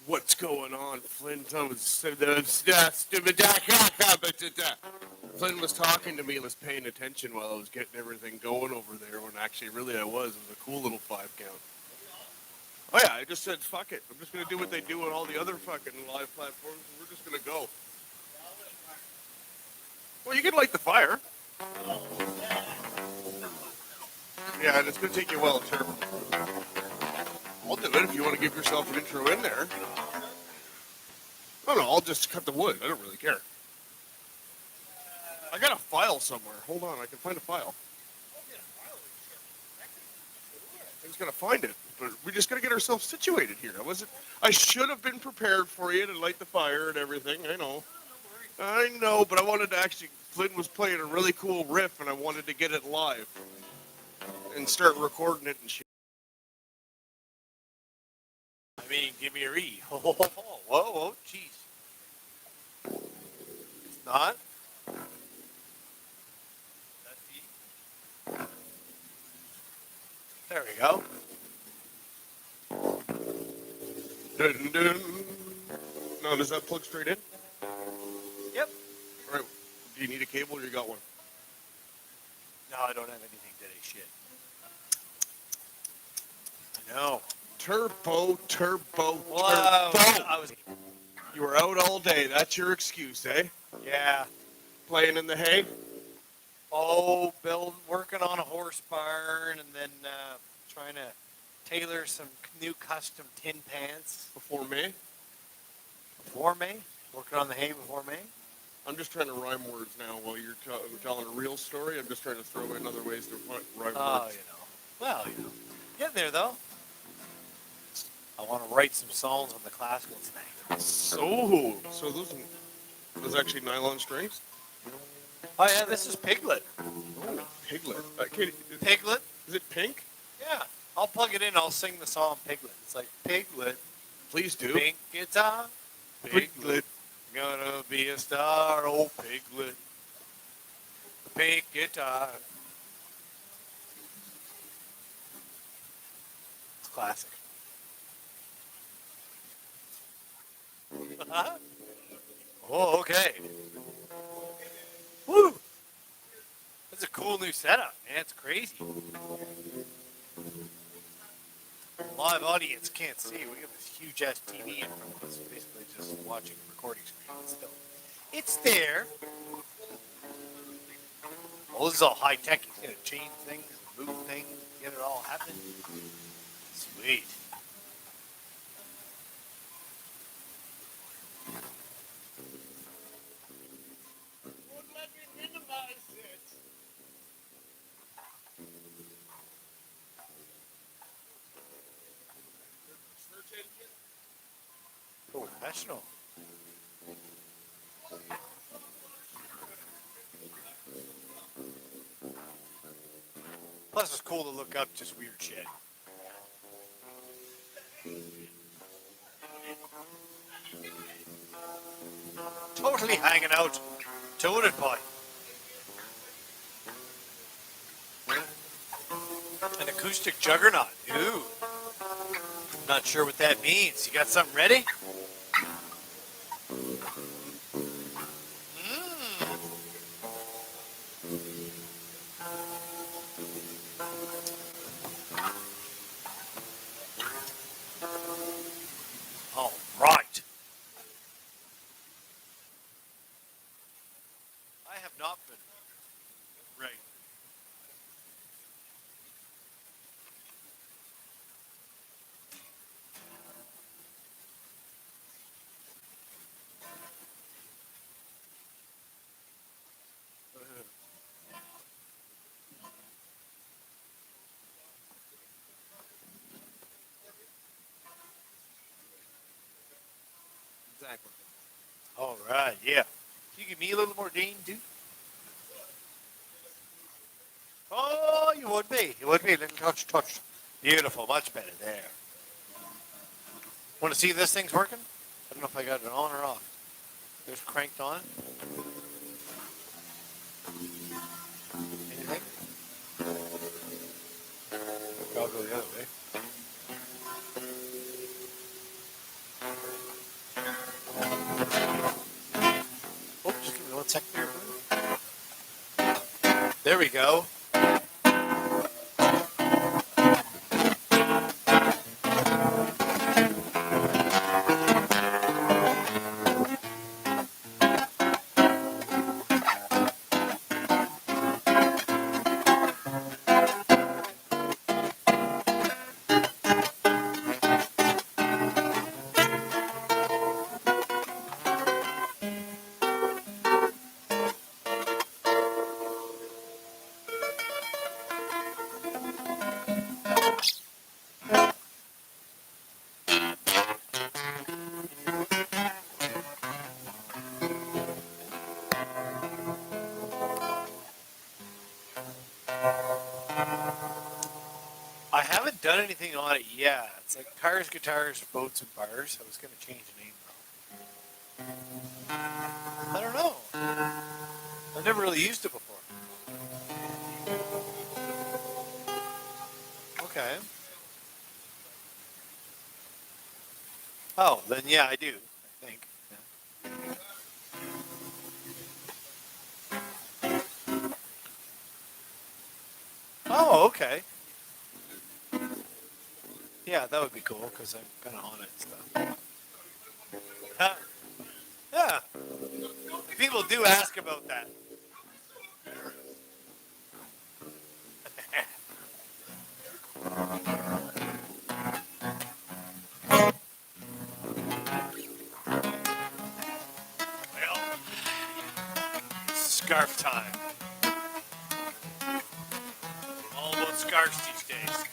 What's going on, Flynn? Flynn was talking to me and was paying attention while I was getting everything going over there when actually really I was. It was a cool little 5 count. Oh yeah, I just said fuck it. I'm just gonna do what they do on all the other fucking live platforms and we're just gonna go. Well, you can light the fire. Yeah, and it's gonna take you a while to turn. I'll do it if you want to give yourself an intro in there. No, I'll just cut the wood. I don't really care. I got a file somewhere. Hold on, I can find a file. I just gotta find it. But we just gotta get ourselves situated here. I should have been prepared for you to light the fire and everything. I know, but I wanted to actually. Flynn was playing a really cool riff, and I wanted to get it live and start recording it and shit. I mean, give me a re. Whoa, jeez. It's not. That's E. There we go. Dun, dun. No, does that plug straight in? Yep. All right. Do you need a cable or you got one? No, I don't have anything today. Shit. I know. Turbo. Well, I was. You were out all day. That's your excuse, eh? Yeah. Playing in the hay? Oh, working on a horse barn, and then trying to tailor some new custom tin pants. Before May? Before May? Working on the hay before May? I'm just trying to rhyme words now while you're telling a real story. I'm just trying to throw in other ways to rhyme Oh, words. Well, getting there, though. I want to write some songs on the classical tonight. So those actually nylon strings? Oh, yeah, this is Piglet. Oh, Piglet. Piglet? Is it pink? Yeah. I'll plug it in. I'll sing the song Piglet. It's like, Piglet. Please do. Pink guitar. Piglet. Gonna be a star, oh Piglet. Pink guitar. It's classic. Oh, okay. Woo! That's a cool new setup, man. It's crazy. Live audience can't see. We got this huge ass TV in front of us, basically just watching a recording screen. Still, it's there. Well, this is all high tech. He's gonna change things, move things, get it all happening. Sweet. Won't let me minimize it. Professional. Plus, it's cool to look up just weird shit. Totally hanging out. Toted boy. An acoustic juggernaut. Ooh. Not sure what that means. You got something ready? All right. I have not been right. Exactly. All right, yeah. Can you give me a little more Dean, dude? Oh, you would be. You would be. Little touch. Beautiful. Much better there. Want to see if this thing's working? I don't know if I got it on or off. There's cranked on. Anything? I'll go the other way. There we go. I haven't done anything on it yet. It's like Cars, Guitars, Boats, and Bars. I was going to change the name though. I don't know. I've never really used it before. Okay. Oh, then yeah, I do. I think. Yeah. Oh, okay. Yeah, that would be cool because I'm kind of on it and stuff. Yeah. People do ask about that. Well, scarf time. All about scarves these days.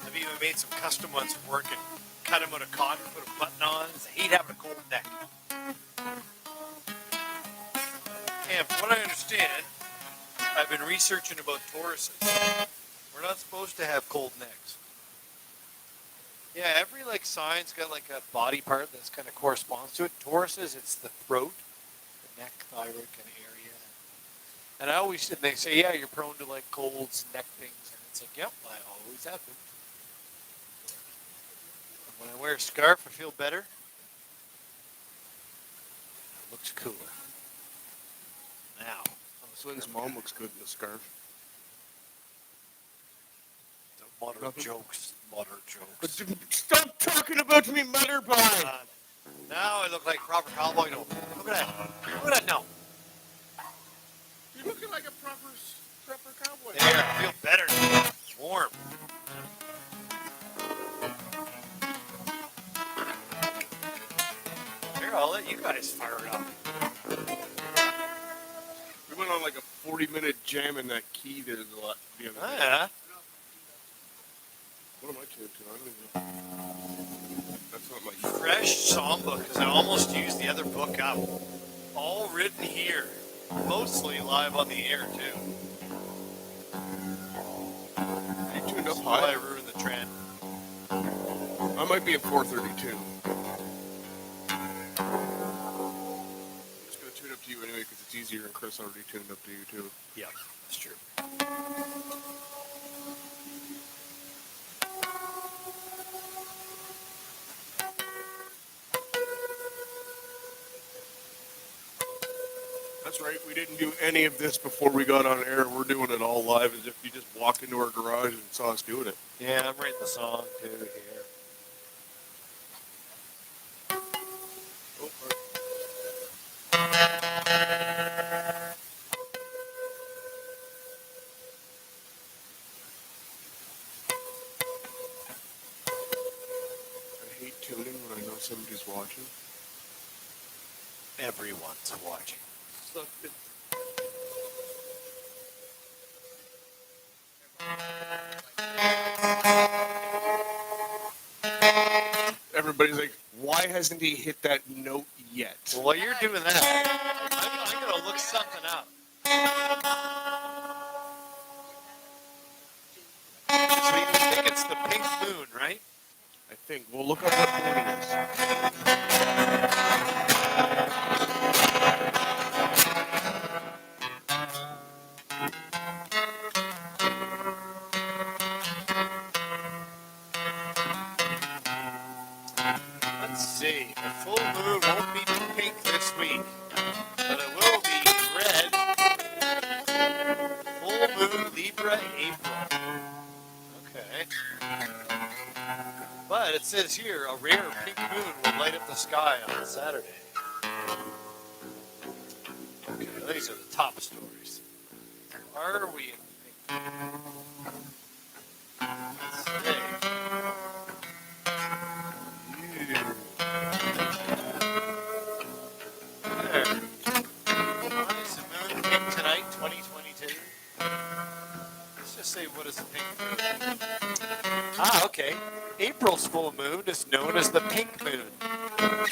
I've even made some custom ones for work and cut them out of cotton, put a button on. I hate having a cold neck. And from what I understand, I've been researching about Tauruses. We're not supposed to have cold necks. Yeah, every like sign's got like a body part that's kind of corresponds to it. Tauruses, it's the throat, the neck, thyroid kind of area. And I always, and they say, yeah, you're prone to like colds, neck things, and it's like, yep, I always have been. When I wear a scarf, I feel better. It looks cooler. Now, Slynn's mom looks good in the scarf. the moderate jokes. Moderate jokes. Stop talking about me, mother pie. Now I look like proper cowboy. No, look at that. Look at that. No. You're looking like a proper cowboy. There, I feel better. It's warm. Here, I'll let you guys fire it up. We went on like a 40-minute jam in that key there the other day. Oh, yeah. What am I tuned to? I don't even know. That's not my... Fresh songbook, because I almost used the other book up. All written here. Mostly live on the air, too. Are you tuned up Why I high? ruined the trend. I might be at 432. I'm just going to tune up to you anyway because it's easier and Chris already tuned up to you too. Yeah, that's true. That's right. We didn't do any of this before we got on air. We're doing it all live as if you just walked into our garage and saw us doing it. Yeah, I'm writing the song, too, here. Oh, I hate tuning when I know somebody's watching. Everyone's watching. So everybody's like, why hasn't he hit that note yet? Well, while you're doing that, I'm going to look something up. So you think it's the pink moon, right? I think. We'll look up what moon it is. Let's see. The full moon won't be pink this week, but it will be red And it says here, a rare pink moon will light up the sky on Saturday. Okay, these are the top stories. Are we in pink? Today. There. Why is the moon pink tonight, 2022? Let's just say, what is a pink moon? Ah, okay. April's full moon is known as the pink moon,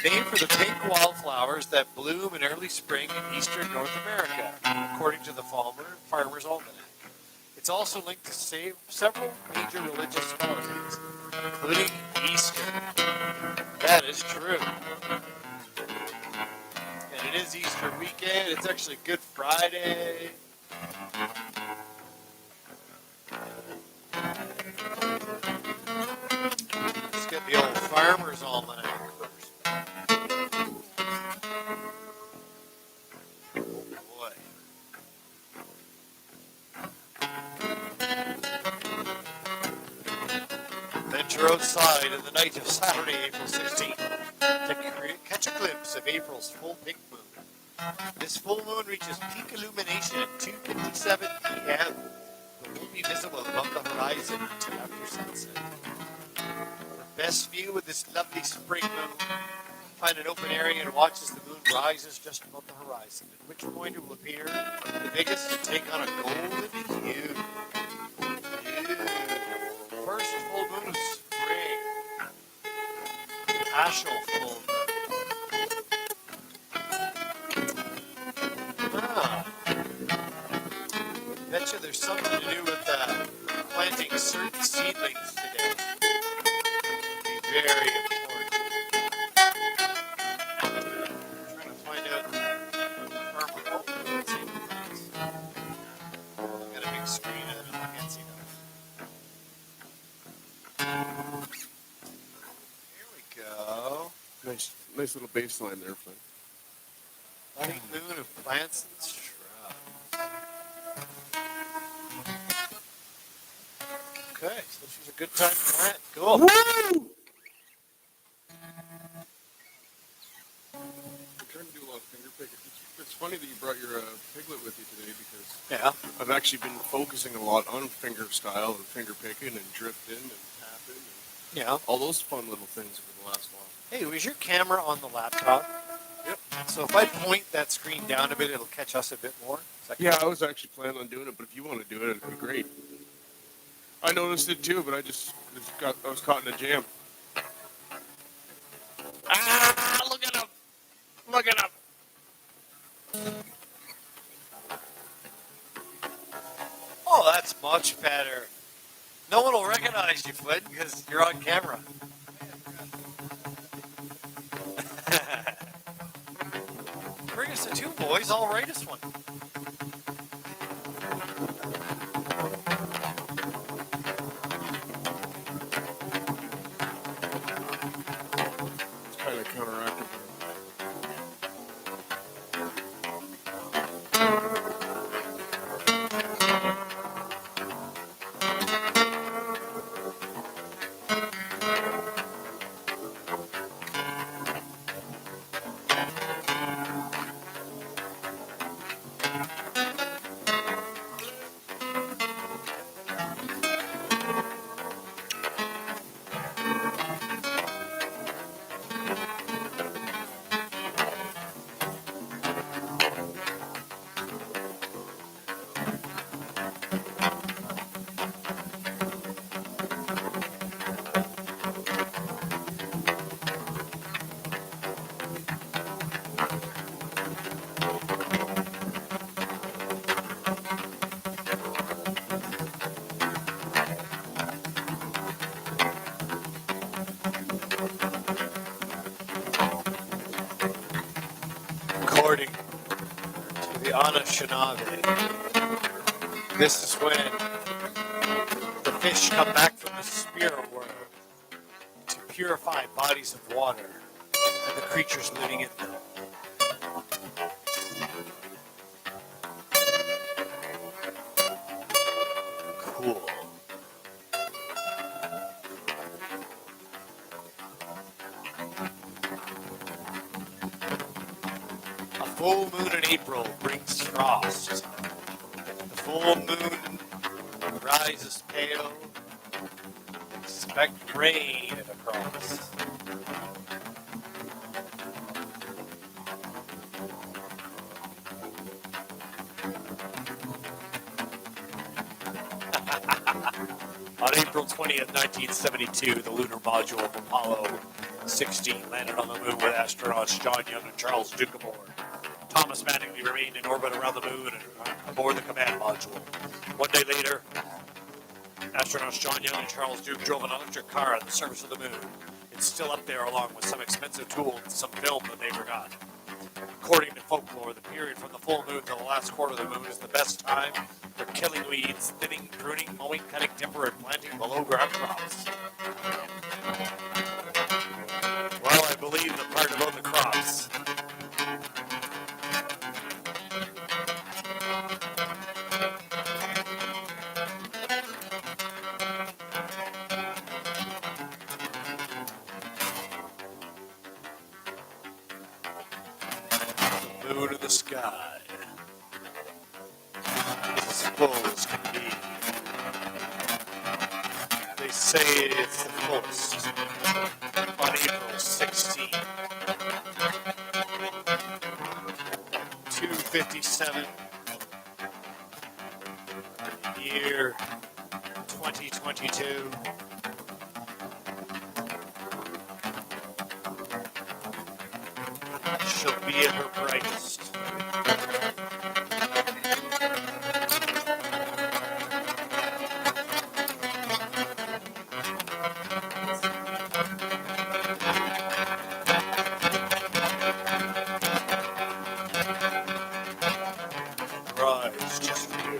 named for the pink wildflowers that bloom in early spring in eastern North America, according to the Farmer's Almanac. It's also linked to several major religious holidays, including Easter. That is true. And it is Easter weekend. It's actually Good Friday. Let's get the old Farmer's Almanac first. Oh boy. Venture outside on the night of Saturday, April 16th, to catch a glimpse of April's full pink moon. This full moon reaches peak illumination at 2:57 p.m. but will be visible above the horizon until after sunset. The best view of this lovely spring moon, find an open area and watch as the moon rises just above the horizon, at which point it will appear the biggest and take on a golden hue. First full moon of spring. Paschal full moon. Ah. Betcha there's something to do with planting certain seedlings today. Be very important. I'm trying to find out farmer. Oh, let's see. I've got a big screen and I can't see nothing. Here we go. Nice little baseline there, Flynn. Pink moon of plants and shrubs. Okay, so this is a good time to plant. Cool. Woo! I'm trying to do a lot of finger picking. It's funny that you brought your piglet with you today because Yeah. I've actually been focusing a lot on finger style and finger picking and drifting and tapping and Yeah. all those fun little things over the last while. Hey, was your camera on the laptop? Yep. So if I point that screen down a bit, it'll catch us a bit more. Is that Yeah, I was actually planning on doing it, but if you want to do it, it'd be great. I noticed it too, but I was caught in a jam. Ah! Look at him! Look at him! Oh, that's much better. No one will recognize you, Flynn, because you're on camera. Bring us to two boys. I'll write us one. It's kind of counteractive. According to the Anishinaabe, this is when the fish come back from the spirit world to purify bodies of water and the creatures living in them. Cool. full moon in April brings frost. The full moon rises pale. Expect rain at the cross. On April 20th, 1972, the lunar module of Apollo 16 landed on the moon with astronauts John Young and Charles Duke aboard. Thomas Mattingly remained in orbit around the moon and aboard the command module. One day later, astronauts John Young and Charles Duke drove an electric car on the surface of the moon. It's still up there along with some expensive tools and some film that they forgot. According to folklore, the period from the full moon to the last quarter of the moon is the best time for killing weeds, thinning, pruning, mowing, cutting timber, and planting below-ground crops. Well, I believe the part about the crops. The moon in the sky is as full as can be. They say it's the fullest on April 16th. 2:57, year 2022. She'll be at her brightest. Rise just for you.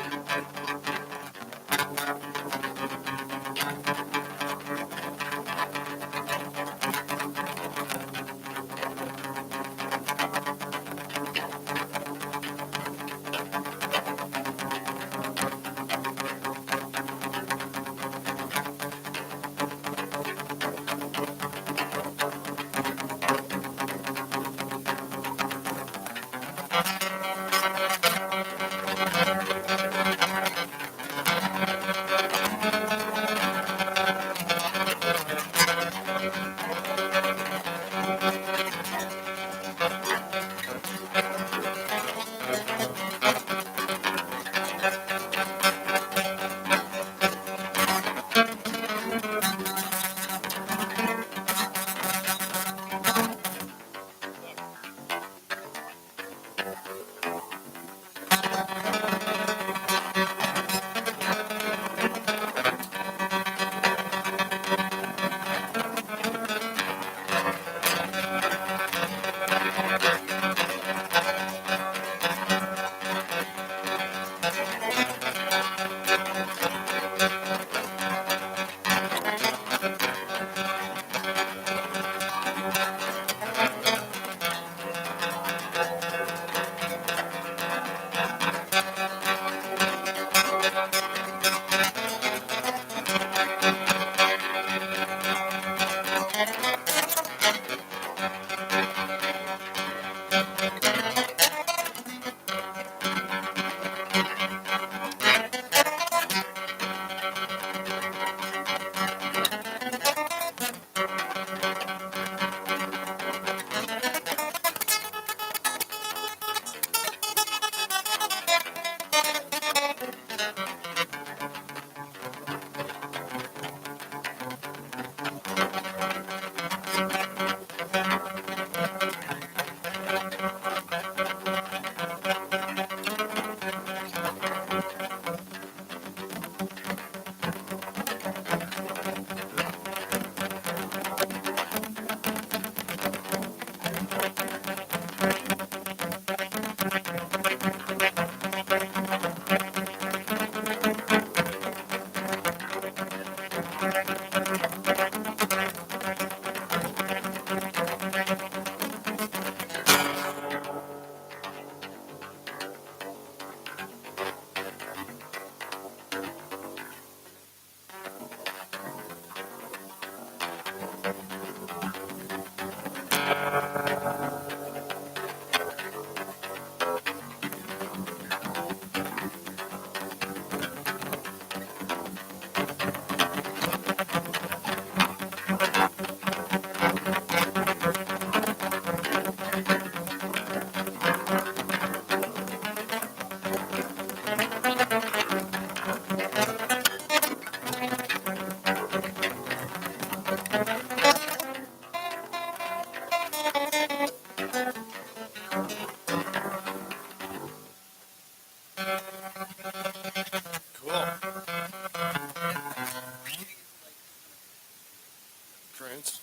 trance.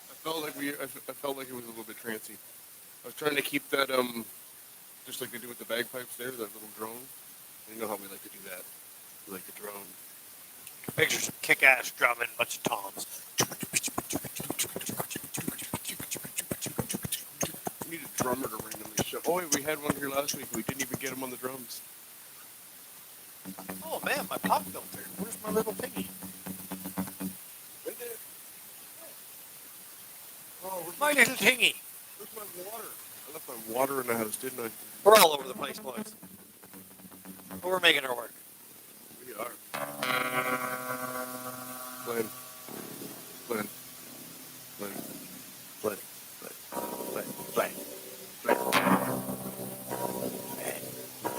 I felt like I felt like it was a little bit trancy. I was trying to keep that just like they do with the bagpipes there, that little drone. You know how we like to do that. We like the drone. Picture some kick-ass drumming, bunch of toms. We need a drummer to randomly show. Oh wait, we had one here last week. We didn't even get him on the drums. Oh man, my pop filter. Where's my little piggy? Right there. Oh, My little tingy. where's my water? I left my water in the house, didn't I? We're all over the place, boys. But we're making our work. We are. Glenn. Glenn. Glenn. Bloody. Bloody.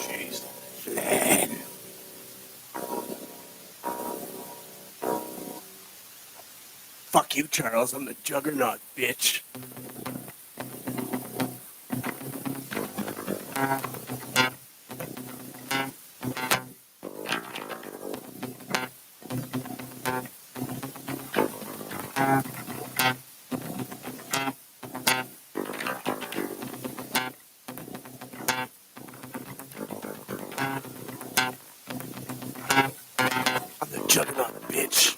Jeez. Fuck you, Charles. I'm the juggernaut, bitch. I'm the juggernaut, bitch.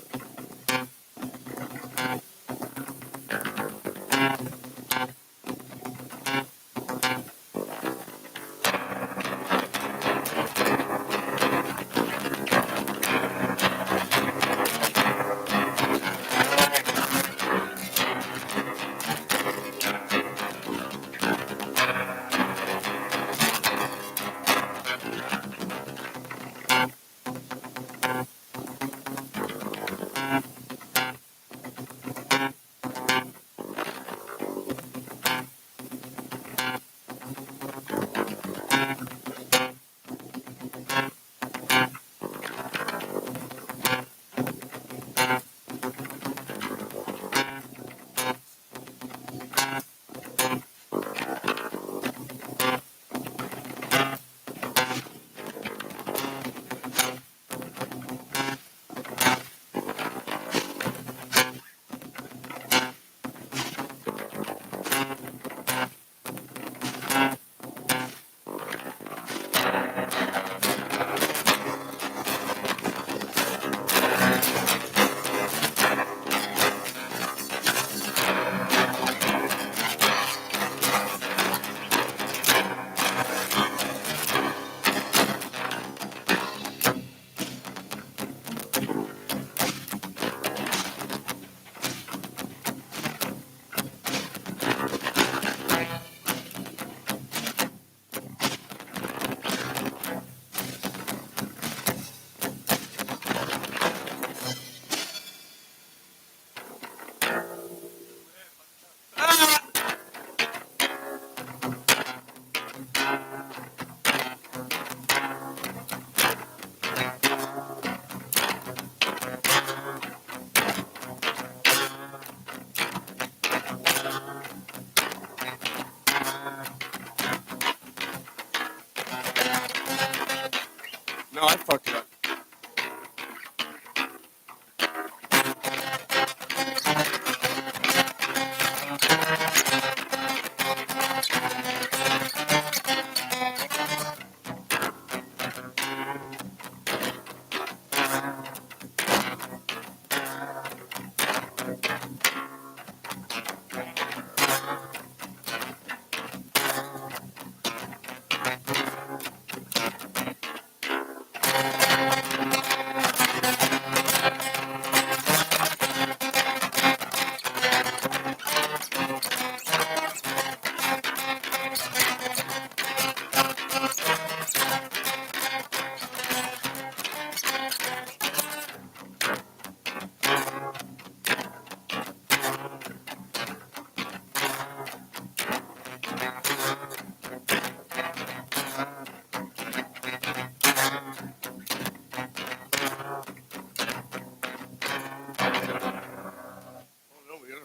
No, I fucked it up.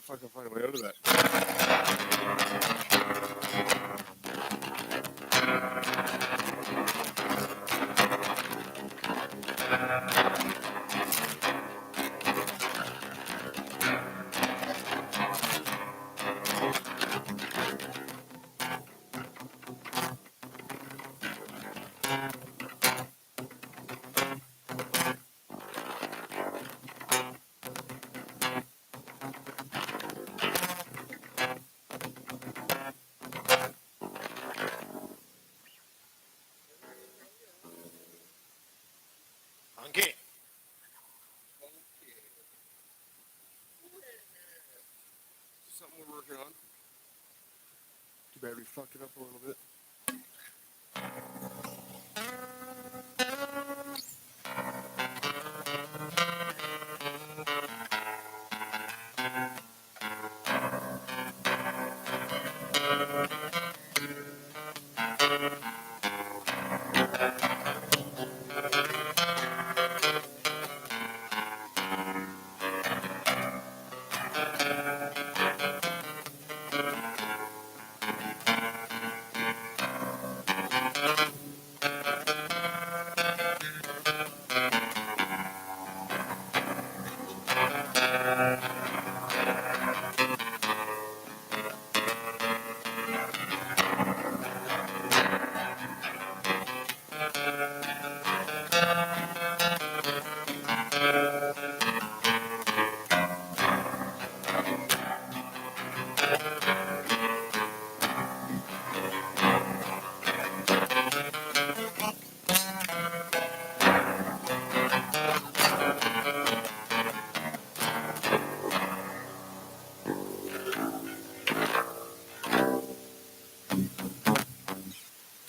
Fucking find a way out of that. battery fucking up a little bit.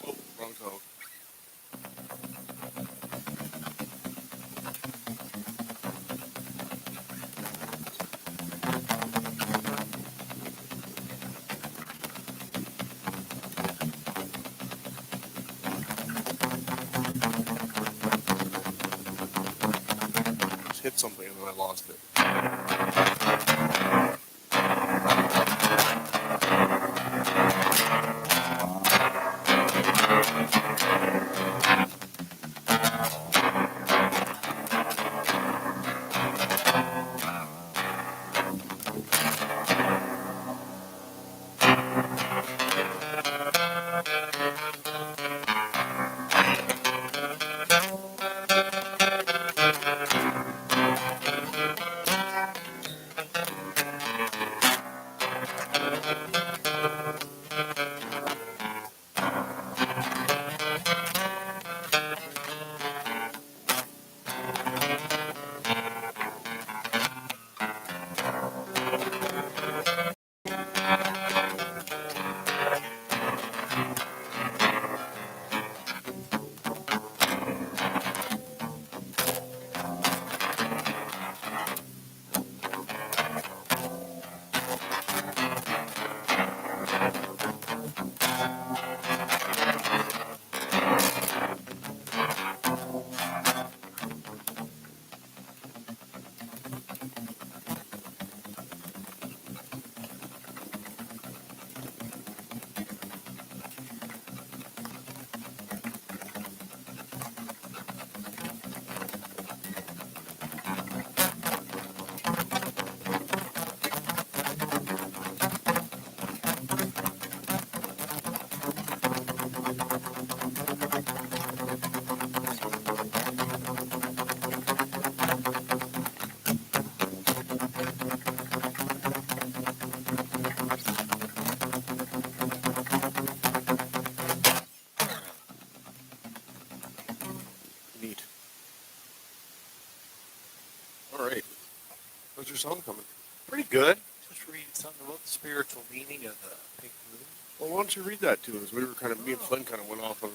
Oh, wrong tone. Just hit something and then I lost it. Neat. All right. How's your song coming? Pretty good. Just reading something about the spiritual meaning of the pink moon. Well, why don't you read that to us? We were kind of, me and Flynn kind of went off of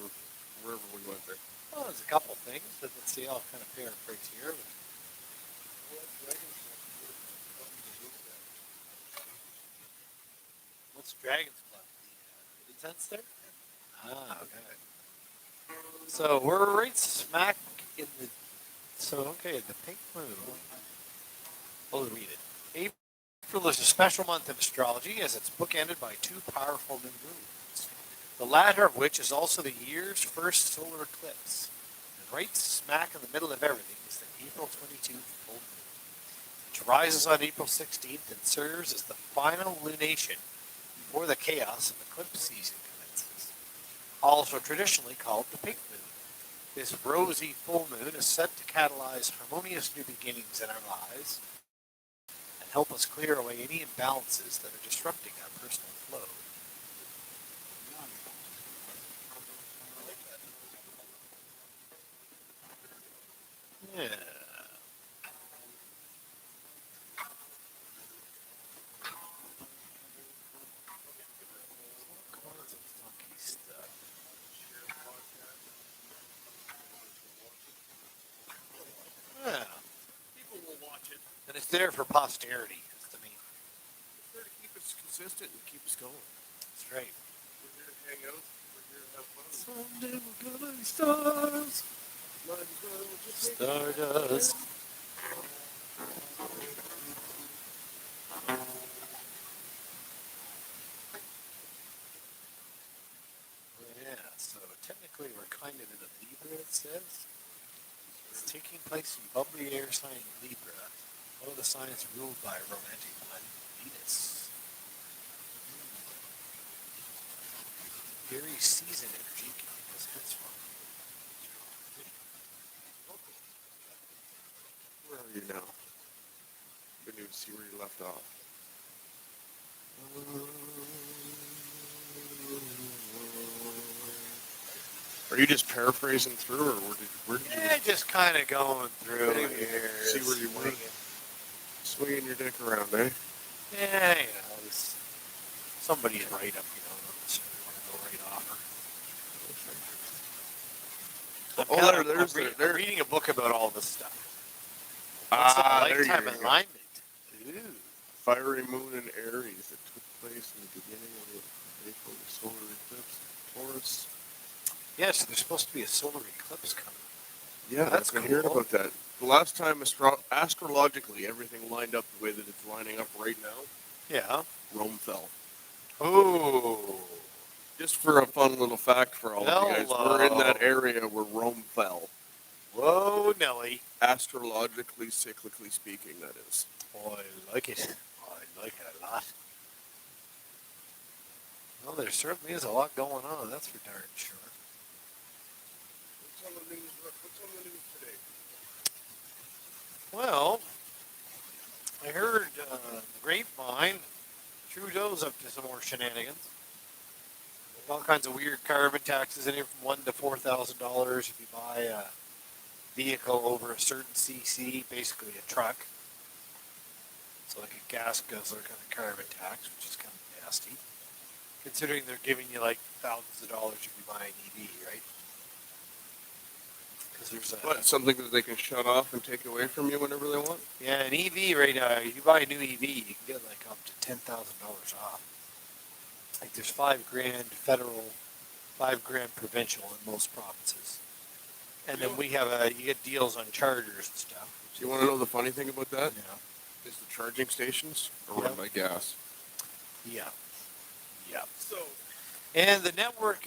wherever we went there. Well, there's a couple things, but let's see. I'll kind of paraphrase here. What's Dragon's Blood? The incense there? Ah, okay. So we're right smack in the. So okay, the pink moon. I'll read it. April is a special month in astrology as it's bookended by two powerful new moons, the latter of which is also the year's first solar eclipse. And right smack in the middle of everything is the April 22 full moon, which rises on April 16th and serves as the final lunation before the chaos of eclipse season commences. Also traditionally called the pink moon. This rosy full moon is said to catalyze harmonious new beginnings in our lives and help us clear away any imbalances that are disrupting our personal flow. Yeah. it's there for posterity. Is the main. It's there to keep us consistent and keep us going. That's right. We're here to hang out. We're here to have fun. Someday we're gonna be stars. Might as well just make it. Stardust. Yeah, so technically we're kind of in a Libra, it says. It's taking place in bubbly air sign Libra, one of the signs ruled by romantic planet Venus. Aries season energy can keep us headstrong. Where are you now? Couldn't even see where you left off. Are you just paraphrasing through, or where did you Yeah, just kind of going through Okay, here. see where you were. Swinging your dick around, eh? Yeah, it's somebody's right up, not necessarily want to go right off her. Oh, I'm reading a book about all this stuff. What's the there you lifetime go. alignment? Ooh. Fiery moon in Aries that took place in the beginning of the April solar eclipse in Taurus. Yes, there's supposed to be a solar eclipse coming. Yeah, That's I've been hearing cool. about that. The last time astrologically everything lined up the way that it's lining up right now, Yeah. Rome fell. Ooh. Just for a fun little fact for all of you guys, we're in that Hello. area where Rome fell. Whoa, Nelly. Astrologically, cyclically speaking, that is. Oh, I like it. I like it a lot. Well, there certainly is a lot going on, that's for darn sure. What's on the news? What's on the news today? Well, I heard the grapevine, Trudeau's up to some more shenanigans. All kinds of weird carbon taxes, anywhere from $1,000 to $4,000 if you buy a vehicle over a certain CC, basically a truck. So like a gas guzzler kind of carbon tax, which is kind of nasty. Considering they're giving you like thousands of dollars if you buy an EV, right? Because there's a What, something that they can shut off and take away from you whenever they want? yeah, an EV right now. If you buy a new EV, you can get like up to $10,000 off. Like there's $5,000 federal, $5,000 provincial in most provinces, and then we have you get deals on chargers and stuff. Do you want to know the funny thing about that? Yeah, Is the charging stations are run by gas. yeah, yeah. So, And the network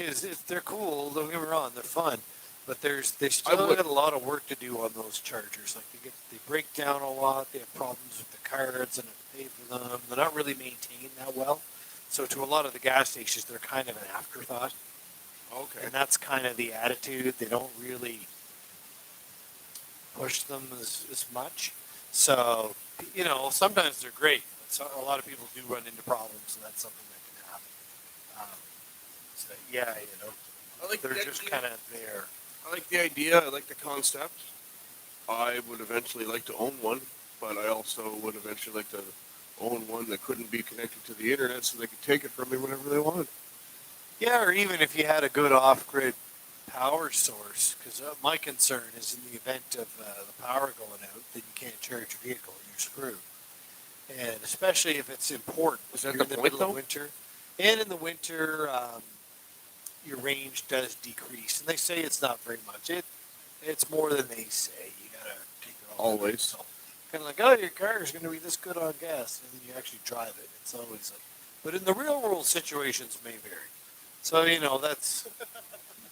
they're cool. Don't get me wrong, they're fun, but they still would- got a lot of work to do on those chargers. Like they break down a lot. They have problems with the cards and have to pay for them. They're not really maintained that well. So to a lot of the gas stations, they're kind of an afterthought. okay. And that's kind of the attitude. They don't really push them as much. So, sometimes they're great. So a lot of people do run into problems, and that's something that can happen. So, yeah, I like they're the just idea. kind of there. I like the idea. I like the concept. I would eventually like to own one, but I also would eventually like to own one that couldn't be connected to the internet so they could take it from me whenever they wanted. Yeah, or even if you had a good off-grid power source, because my concern is in the event of the power going out, then you can't charge your vehicle and you're screwed. And especially if it's important. Is that You're the in the point, middle though? of winter. And in the winter, your range does decrease. And they say it's not very much. It's more than they say. You got to take it all. Always. So, kind of like, oh, your car is going to be this good on gas. And then you actually drive it. It's always like, but in the real world, situations may vary. So, that's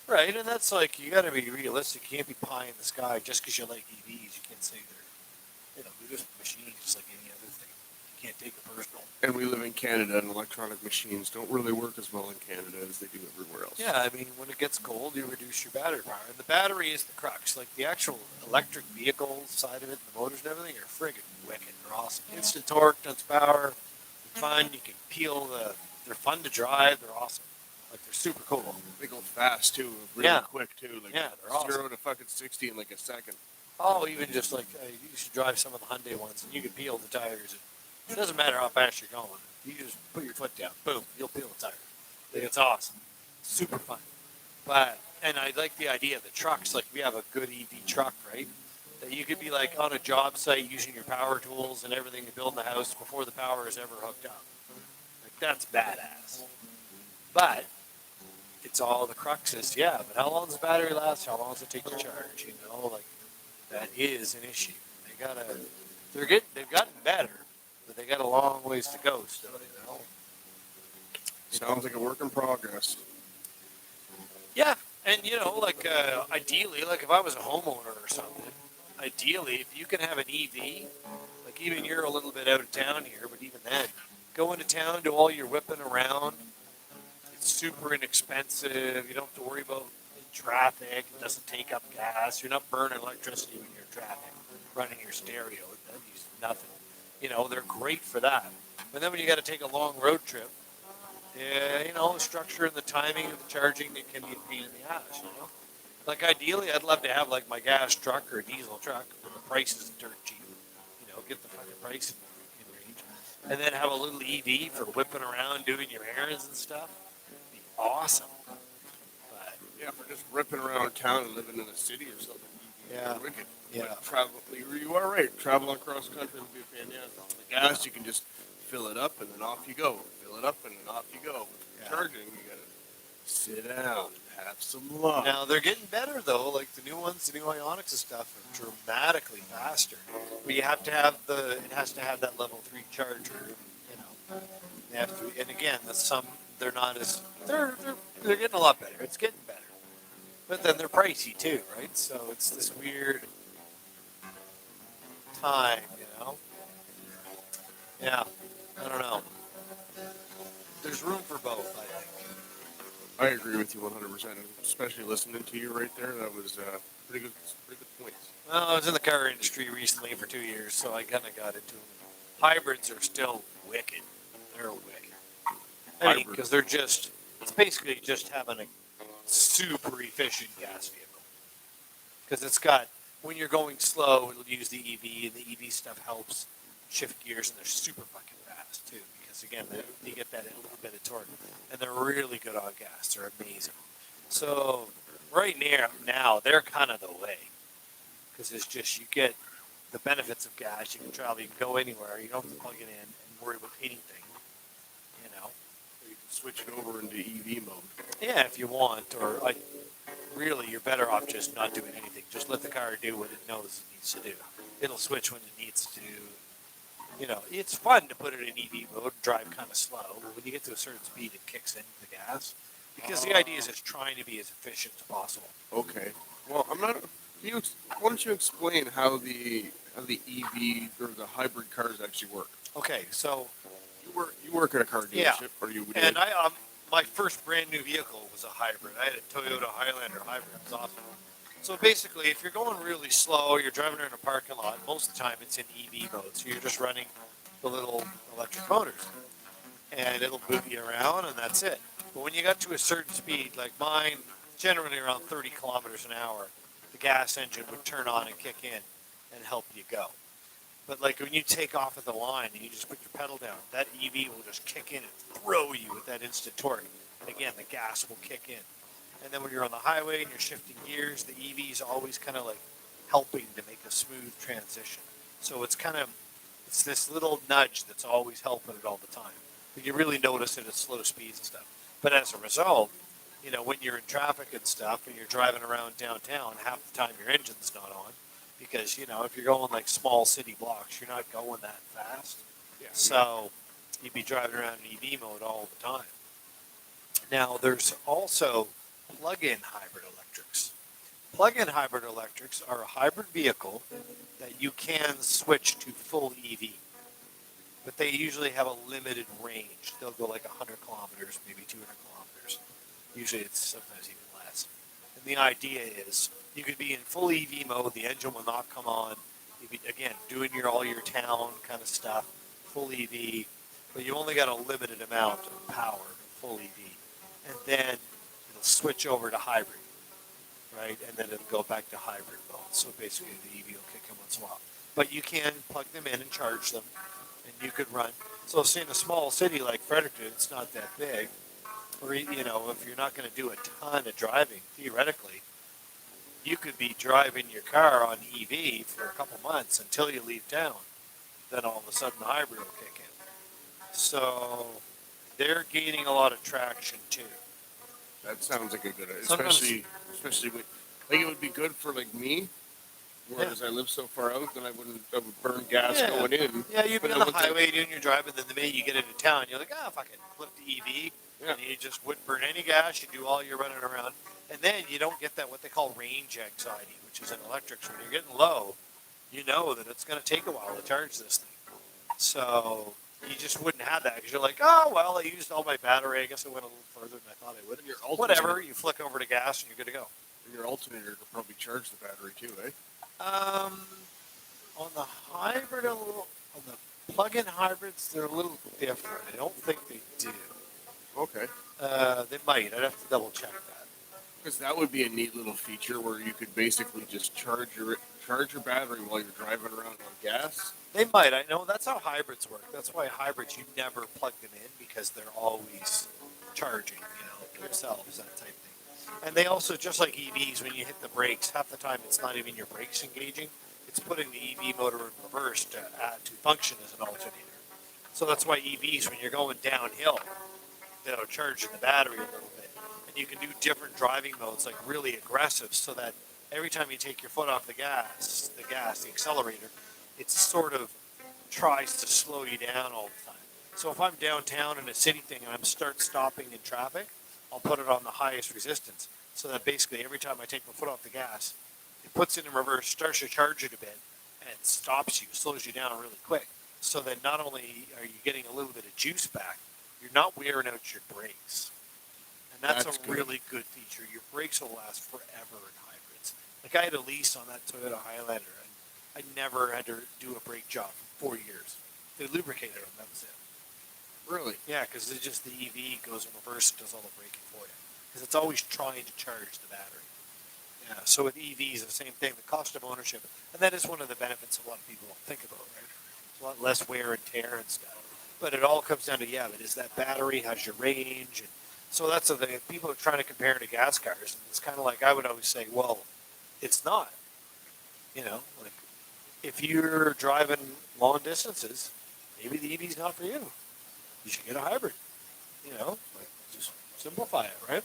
right. And that's like, you got to be realistic. You can't be pie in the sky just because you like EVs. You can't say they're just machines, just like any other thing. You can't take it personal. And we live in Canada, and electronic machines don't really work as well in Canada as they do everywhere else. Yeah, I mean, when it gets cold, you reduce your battery power. And the battery is the crux. Like, the actual electric vehicle side of it, the motors and everything, are friggin' wicked. They're awesome. Instant torque, tons of power, fun. You can peel they're fun to drive. They're awesome. Like, they're super cool. They go fast, too. Really Yeah. quick, too. Like, Yeah, they're awesome. 0 to fucking 60 in like a second. Oh, even just like, you should drive some of the Hyundai ones, and you can peel the tires. It doesn't matter how fast you're going. You just put your foot down, boom, you'll peel the tire. Like, it's awesome. Super fun. And I like the idea of the trucks. Like, we have a good EV truck, right? that you could be like on a job site using your power tools and everything to build the house before the power is ever hooked up. Like that's badass. But it's all the crux is, yeah, but how long does the battery last? How long does it take to charge? You know, like that is an issue. They've gotten better, but they got a long ways to go still, you know. Sounds like a work in progress. Yeah, and you know, like ideally, like if I was a homeowner or something, ideally, if you can have an EV, like even you're a little bit out of town here, but even then, go into town, do all your whipping around. It's super inexpensive. You don't have to worry about traffic. It doesn't take up gas. You're not burning electricity when you're in traffic, running your stereo. That uses nothing. You know, they're great for that. But then when you got to take a long road trip, yeah, you know, the structure and the timing of the charging, it can be a pain in the ass, you know? Like ideally, I'd love to have like my gas truck or a diesel truck where the price is dirt cheap. You know, get the fucking price in range. And then have a little EV for whipping around, doing your errands and stuff. Be awesome. But Yeah, for just ripping around town and living in a city or something. Yeah. Wicked. Yeah. But travel, you are right. Traveling across country would be fantastic. The gas, you can just fill it up and then off you go. Fill it up and then off you go. Yeah. Charging, you gotta sit down, have some lunch. now they're getting better though. Like the new ones, the new Ionics and stuff are dramatically faster. But you have to have it has to have that level 3 charger. You know, they have to. And again, they're not as they're getting a lot better. It's getting better. But then they're pricey too, right? So it's this weird time, you know. Yeah, I don't know. There's room for both, I think. I agree with you 100%. Especially listening to you right there. That was pretty good points. Well, I was in the car industry recently for 2 years, so I kind of got into them. Hybrids are still wicked. They're wicked. I mean, because it's basically just having a super efficient gas vehicle. Because when you're going slow, it'll use the EV, and the EV stuff helps shift gears, and they're super fucking fast, too. Because, again, you get that little bit of torque. And they're really good on gas. They're amazing. So, right now, they're kind of the way. Because it's just, you get the benefits of gas. You can travel, you can go anywhere. You don't have to plug it in and worry about anything. You know? You can switch it over into EV mode. Yeah, if you want. Or, really, you're better off just not doing anything. Just let the car do what it knows it needs to do. It'll switch when it needs to. You know, it's fun to put it in EV mode and drive kind of slow. But when you get to a certain speed, it kicks into the gas. Because the idea is it's trying to be as efficient as possible. Okay. Well, I'm not. Why don't you explain how the EV or the hybrid cars actually work? Okay, so You work at a car Yeah. dealership, or you did? and my first brand new vehicle was a hybrid. I had a Toyota Highlander hybrid. It was awesome. So basically, if you're going really slow, you're driving in a parking lot. Most of the time, it's in EV mode. So you're just running the little electric motors, and it'll move you around, and that's it. But when you got to a certain speed, like mine, generally around 30 kilometers an hour, the gas engine would turn on and kick in and help you go. But like when you take off at the line and you just put your pedal down, that EV will just kick in and throw you with that instant torque. And again, the gas will kick in. And then when you're on the highway and you're shifting gears, the EV is always kind of like helping to make a smooth transition. So it's this little nudge that's always helping it all the time. But you really notice it at slow speeds and stuff. But as a result, you know, when you're in traffic and stuff and you're driving around downtown, half the time your engine's not on. Because, you know, if you're going like small city blocks, you're not going that fast. Yeah. So you'd be driving around in EV mode all the time. Now, there's also plug-in hybrid electrics. Plug-in hybrid electrics are a hybrid vehicle that you can switch to full EV. But they usually have a limited range. They'll go like 100 kilometers, maybe 200 kilometers. Usually it's sometimes even less. And the idea is you could be in full EV mode, the engine will not come on. You'd be, again, doing all your town kind of stuff, full EV, but you only got a limited amount of power, full EV. And then it'll switch over to hybrid, right? And then it'll go back to hybrid mode. So basically the EV will kick in once in a while. But you can plug them in and charge them, and you could run. So say in a small city like Fredericton, it's not that big, or, you know, if you're not going to do a ton of driving, theoretically, you could be driving your car on EV for a couple months until you leave town. Then all of a sudden the hybrid will kick in. So they're gaining a lot of traction too. That sounds like a good, Sometimes- especially with, like, it would be good for like me, whereas I live so far out, then I would burn gas Yeah. going in. Yeah, you'd be But on then the once I- highway doing your driving, then the minute you get into town, you're like, ah, fuck it, flip to EV, Yeah. and you just wouldn't burn any gas. You do all your running around, and then you don't get that what they call range anxiety, which is in electrics. When you're getting low, you know that it's going to take a while to charge this thing. So you just wouldn't have that because you're like, oh well, I used all my battery. I guess I went a little further than I thought I would. And your alternator- Whatever, you flick over to gas and you're good to go. And your alternator could probably charge the battery too, eh? On the hybrid, on the plug-in hybrids, they're a little different. I don't think they do. Okay. They might. I'd have to double check that. Because that would be a neat little feature where you could basically just charge your battery while you're driving around on gas. They might. I know that's how hybrids work. That's why hybrids, you never plug them in because they're always charging, themselves, that type thing. And they also, just like EVs, when you hit the brakes, half the time it's not even your brakes engaging. It's putting the EV motor in reverse to function as an alternator. So that's why EVs, when you're going downhill, they'll charge the battery a little bit. And you can do different driving modes, like really aggressive, so that every time you take your foot off the accelerator, it sort of tries to slow you down all the time. So if I'm downtown in a city thing and I'm stopping in traffic, I'll put it on the highest resistance, so that basically every time I take my foot off the gas, it puts it in reverse, starts to charge it a bit, and it stops you, slows you down really quick. So that not only are you getting a little bit of juice back, you're not wearing out your brakes. And that's That's a good. really good feature. Your brakes will last forever in hybrids. Like I had a lease on that Toyota Highlander, and I never had to do a brake job for 4 years. They lubricated them, that was it. Really? Yeah, because it's just the EV goes in reverse and does all the braking for you. Because it's always trying to charge the battery. Yeah, so with EVs, the same thing, the cost of ownership. And that is one of the benefits a lot of people don't think about, right? It's a lot less wear and tear and stuff. But it all comes down to, but is that battery, how's your range? And so that's the thing. People are trying to compare it to gas cars. And it's kind of like I would always say, well, it's not. Like if you're driving long distances, maybe the EV's not for you. You should get a hybrid. Like just simplify it, right?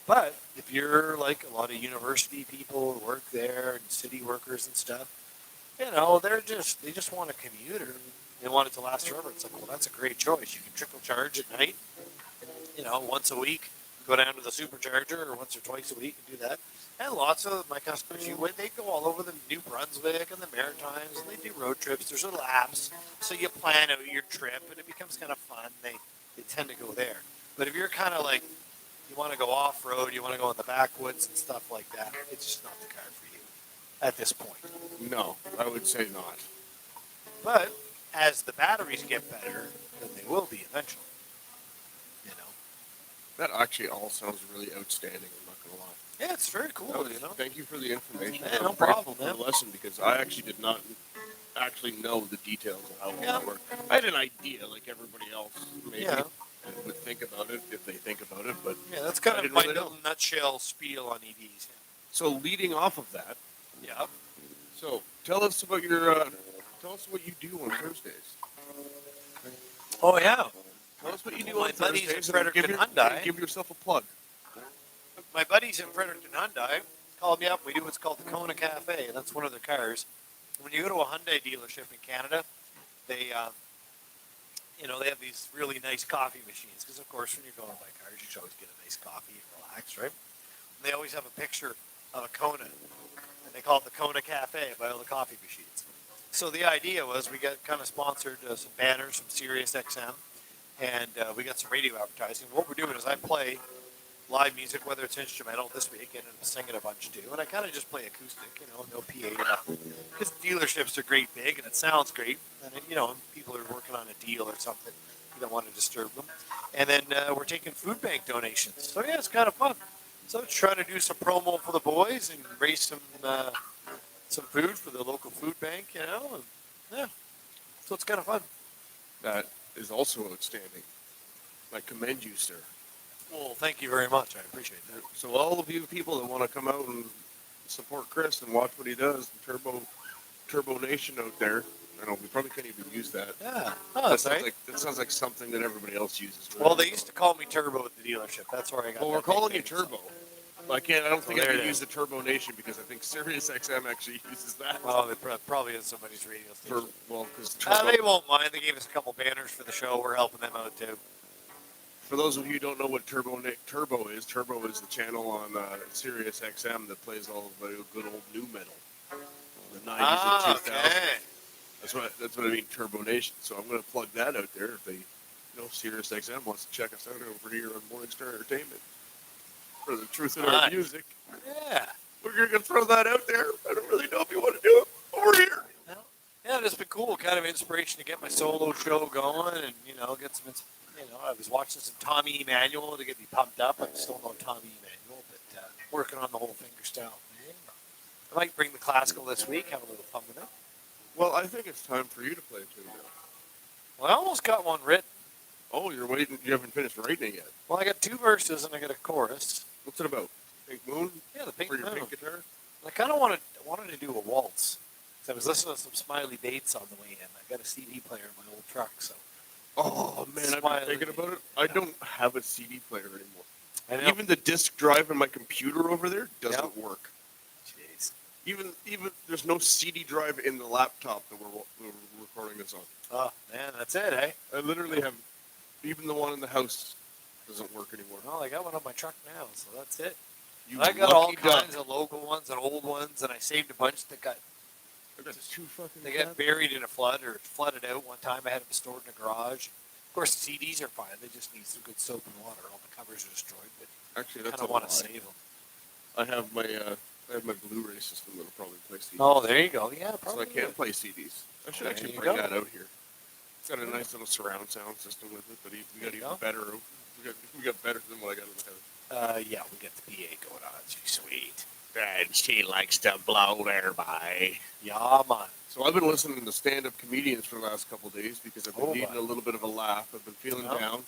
But if you're like a lot of university people who work there and city workers and stuff, they just want a commuter. They want it to last forever. It's like, well, that's a great choice. You can trickle charge at night, once a week, go down to the supercharger, or once or twice a week and do that. And lots of my customers, they go all over the New Brunswick and the Maritimes, and they do road trips. There's little apps, so you plan out your trip, and it becomes kind of fun. They tend to go there. But if you're kind of like, you want to go off-road, you want to go in the backwoods and stuff like that, it's just not the car for you at this point. No, I would say not. But as the batteries get better, then they will be eventually. That actually all sounds really outstanding, I'm not going to lie. Yeah, it's very cool, Thank you for the information. Yeah, no I'm grateful problem, for man. the lesson, because I actually did not actually know the details of how it Yeah. would work. I had an idea, like everybody else, maybe, Yeah. and would think about it if they think about it. But Yeah, that's kind I of didn't my really know. little nutshell spiel on EVs. so leading off of that, Yeah. so tell us about your, tell us what you do on Thursdays. Oh, yeah. Tell us what you do My on buddies Thursdays. at and Fredericton Hyundai. Give yourself a plug. My buddies in Fredericton Hyundai called me up. We do what's called the Kona Cafe, and that's one of their cars. When you go to a Hyundai dealership in Canada, they have these really nice coffee machines. Because, of course, when you're going to buy cars, you should always get a nice coffee and relax, right? And they always have a picture of a Kona, and they call it the Kona Cafe by all the coffee machines. So the idea was we got kind of sponsored some banners from Sirius XM, and we got some radio advertising. What we're doing is I play live music, whether it's instrumental this week, and I'm singing a bunch too. And I kind of just play acoustic, no PA, nothing. Because dealerships are great big, and it sounds great. And, people are working on a deal or something. You don't want to disturb them. And then we're taking food bank donations. So, yeah, it's kind of fun. So let's try to do some promo for the boys and raise some food for the local food bank, and, yeah. So it's kind of fun. That is also outstanding. I commend you, sir. Well, thank you very much. I appreciate that. So all of you people that want to come out and support Chris and watch what he does. Turbo Nation out there. I know we probably can't even use that. Yeah. Oh, That that's sounds right. like something that everybody else uses. Well, they used to call me Turbo at the dealership. That's where I got. Well, we're that calling you nickname, so- Turbo. Well, I don't think I there can it use is. the Turbo Nation because I think Sirius XM actually uses that. Oh, they probably is somebody's radio station. Because They won't mind. They gave us a couple banners for the show. We're helping them out too. for those of you who don't know what Turbo is the channel on Sirius XM that plays all of the good old new metal, the 90s and 2000s. Okay. That's what I mean, Turbo Nation. So I'm going to plug that out there if they, Sirius XM wants to check us out over here on Morningstar Entertainment for the truth in our Right. music. Yeah. We're going to throw that out there. I don't really know if you want to do it over here. Well, yeah, it's been cool. Kind of inspiration to get my solo show going, and get some. I was watching some Tommy Emmanuel to get me pumped up. I still know Tommy Emmanuel, but working on the whole fingerstyle thing. I might bring the classical this week. Have a little fun with it. Well, I think it's time for you to play too now. Well, I almost got one written. Oh, you're waiting. You haven't finished writing it yet. Well, I got 2 verses and I got a chorus. What's it about? Pink Moon? Yeah, the Pink For your Moon. pink guitar? I kind of wanted to do a waltz. So I was listening to some Smiley Bates on the way in. I got a CD player in my old truck, so. Oh, man, I've Smiley. been thinking about it. I don't have a CD player anymore. I know. Even the disk drive in my computer over there doesn't work. Jeez. Even there's no CD drive in the laptop that we're recording this on. Oh, man, that's it, eh? I literally have, even the one in the house doesn't work anymore. Well, I got one on my truck now, so that's it. You I got all lucky duck. kinds of local ones and old ones, and I saved a bunch that got I got 2 fucking. they got buried in a flood or flooded out. One time I had them stored in a garage. Of course, the CDs are fine. They just need some good soap and water. All the covers are destroyed, but Actually, I that's kind of a want lie. to save them. I have my Blu-ray system that'll probably play CDs. Oh, there you go. Yeah, So probably. I can't play CDs. I should There actually you bring go. that out here. It's got a nice little surround sound system with it, but we got There you even go. better. We got better than what I got in the house. Yeah, we got the PA going on. She's sweet. And she likes to blow thereby. Yeah, man. So I've been listening to stand-up comedians for the last couple of days because I've been Oh, needing my. a little bit of a laugh. I've been feeling Yeah. down.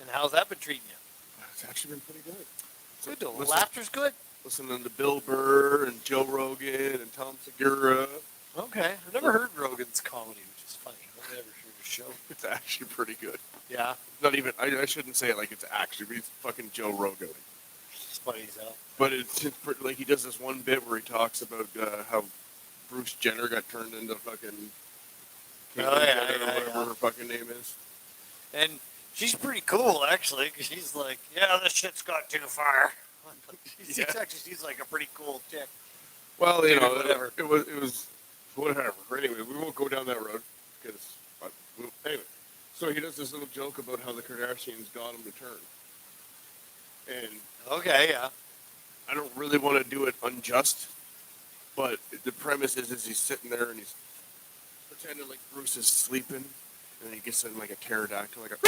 And how's that been treating you? It's actually been pretty good. Good. The Listen- laughter's good. Listening to Bill Burr and Joe Rogan and Tom Segura. Okay. I've never heard Rogan's comedy, which is funny. I've never heard his show. It's actually pretty good. Yeah, Not even, I shouldn't say it like it's actually, but he's fucking Joe Rogan. it's funny as hell. But it's like he does this one bit where he talks about how Bruce Jenner got turned into fucking Caitlyn Oh, yeah, Jenner yeah, or whatever yeah. her fucking name is. And she's pretty cool, actually, because she's like, yeah, this shit's got too far. Yeah. She's like a pretty cool chick. Well, you Dude, know, whatever. it was whatever. Anyway, we won't go down that road because anyway. So he does this little joke about how the Kardashians got him to turn, and Okay, yeah. I don't really want to do it unjust, but the premise is he's sitting there and he's pretending like Bruce is sleeping, and then he gets in like a pterodactyl, like a.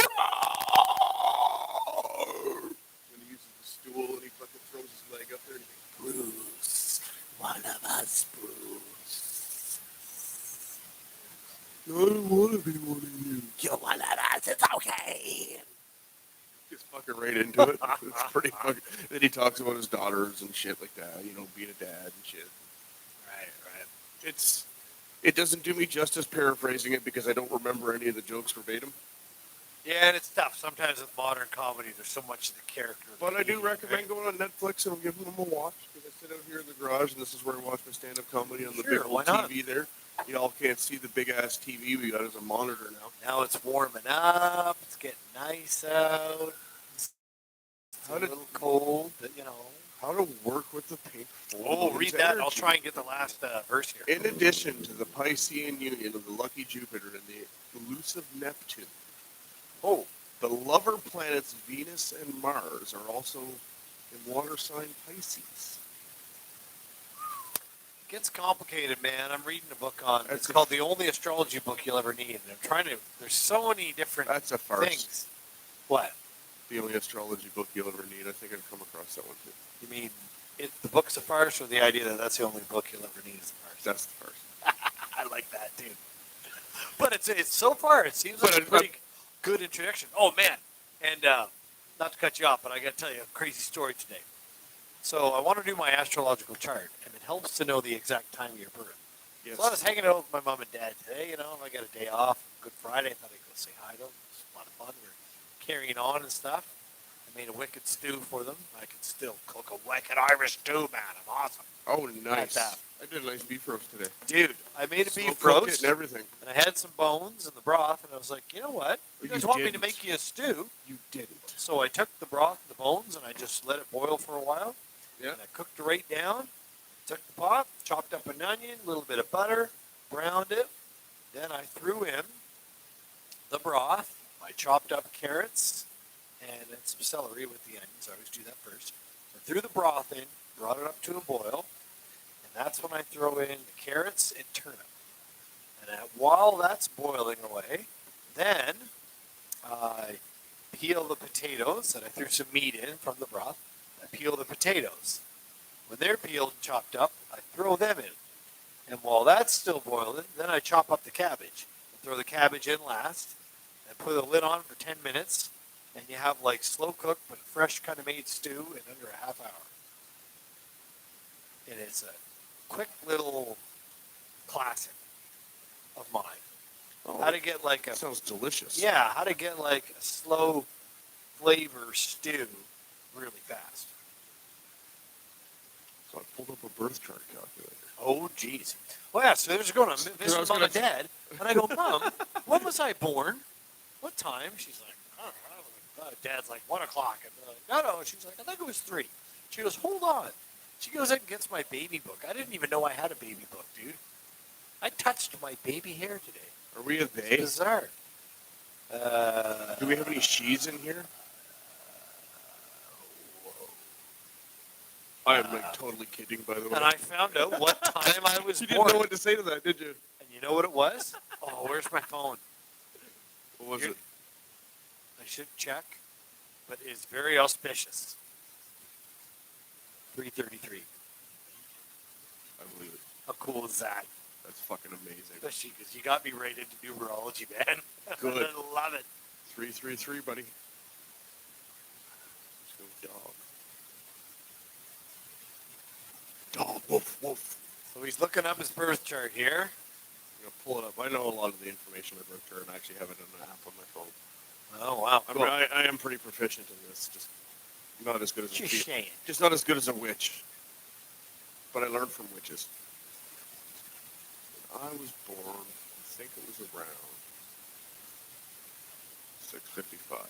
And he uses the stool and he fucking throws his leg up there and he goes, Bruce, one of us, Bruce. I don't want to be one of you. You're one of us, it's okay. Gets fucking right into it. It's pretty fucking. Then he talks about his daughters and shit like that, being a dad and shit. Right. It doesn't do me justice paraphrasing it because I don't remember any of the jokes verbatim. Yeah, and it's tough. Sometimes with modern comedy, there's so much of the character. of the But I do comedian, recommend going on Netflix and giving them a watch because I sit out here in the garage and this is where I watch my stand-up comedy on the Sure, big why old not? TV there. Y'all can't see the big-ass TV we got as a monitor now. Now it's warming up. It's getting nice out. It's a How did- little cold, but How to work with the pink Oh, Floyd read that. I'll energy. try and get the last verse here. In addition to the Piscean union of the lucky Jupiter and the elusive Neptune, the lover planets Venus and Mars are also in water sign Pisces. It gets complicated, man. I'm reading a book on. That's It's a- called The Only Astrology Book You'll Ever Need. And I'm trying to. There's so many different That's a farce. things. What? The only astrology book you'll ever need. I think I've come across that one too. You mean the book's a farce, or the idea that that's the only book you'll ever need is a farce? That's the first. I like that, dude. But it's so far it seems like But a pretty good introduction. Oh man, and not to cut you off, but I got to tell you a crazy story today. So I want to do my astrological chart, and it helps to know the exact time of your birth. Yes. So I was hanging out with my mom and dad today. You know, I got a day off, Good Friday. I thought I'd go say hi to them. It was a lot of fun. We were carrying on and stuff. I made a wicked stew for them. I can still cook a wicked Irish stew, man. I'm awesome. Oh, nice. that. I did a nice beef roast today. Dude, I made a Slow beef cooked it roast, and everything. and I had some bones in the broth, and I was like, you know what? You guys You want me to didn't. make you a stew? You didn't. So I took the broth and the bones, and I just let it boil for a while. Yeah. And I cooked it right down. Took the pot, chopped up an onion, a little bit of butter, browned it. Then I threw in the broth, my chopped up carrots, and then some celery with the onions. I always do that first. I threw the broth in, brought it up to a boil, and that's when I throw in the carrots and turnip. And while that's boiling away, then I peel the potatoes that I threw some meat in from the broth. I peel the potatoes. When they're peeled and chopped up, I throw them in. And while that's still boiling, then I chop up the cabbage. Throw the cabbage in last, and put the lid on for 10 minutes, and you have like slow cooked but fresh kind of made stew in under a half hour. And it's a quick little classic of mine. Oh, How to get like a that sounds delicious. yeah, how to get like a slow flavor stew really fast. So I pulled up a birth chart calculator. Oh, jeez. Well, yeah, so there's going to I visit was mom gonna and dad, and I go, Mom, when was I born? What time? She's like, I don't know. Dad's like, 1 o'clock. And I'm like, no. She's like, I think it was 3. She goes, hold on. She goes and gets my baby book. I didn't even know I had a baby book, dude. I touched my baby hair today. Are we a It's they? bizarre. Do we have any she's in here? I am like totally kidding, by the way. And I found out what time I was You born. didn't know what to say to that, did you? And you know what it was? Oh, where's my phone? What was Here- it? I should check, but it's very auspicious. 3:33. I believe it. How cool is that? That's fucking amazing. Especially because you got me right into numerology, man. Good. I love it. 333, buddy. Let's go, dog. Dog, woof, woof. So he's looking up his birth chart here. I'm gonna pull it up. I know a lot of the information on birth chart and I actually have it in an app on my phone. Oh, wow. I, Cool. mean, I am pretty proficient in this. Just not as good as a Just thief. saying. Just not as good as a witch. But I learned from witches. When I was born, I think it was around 6:55.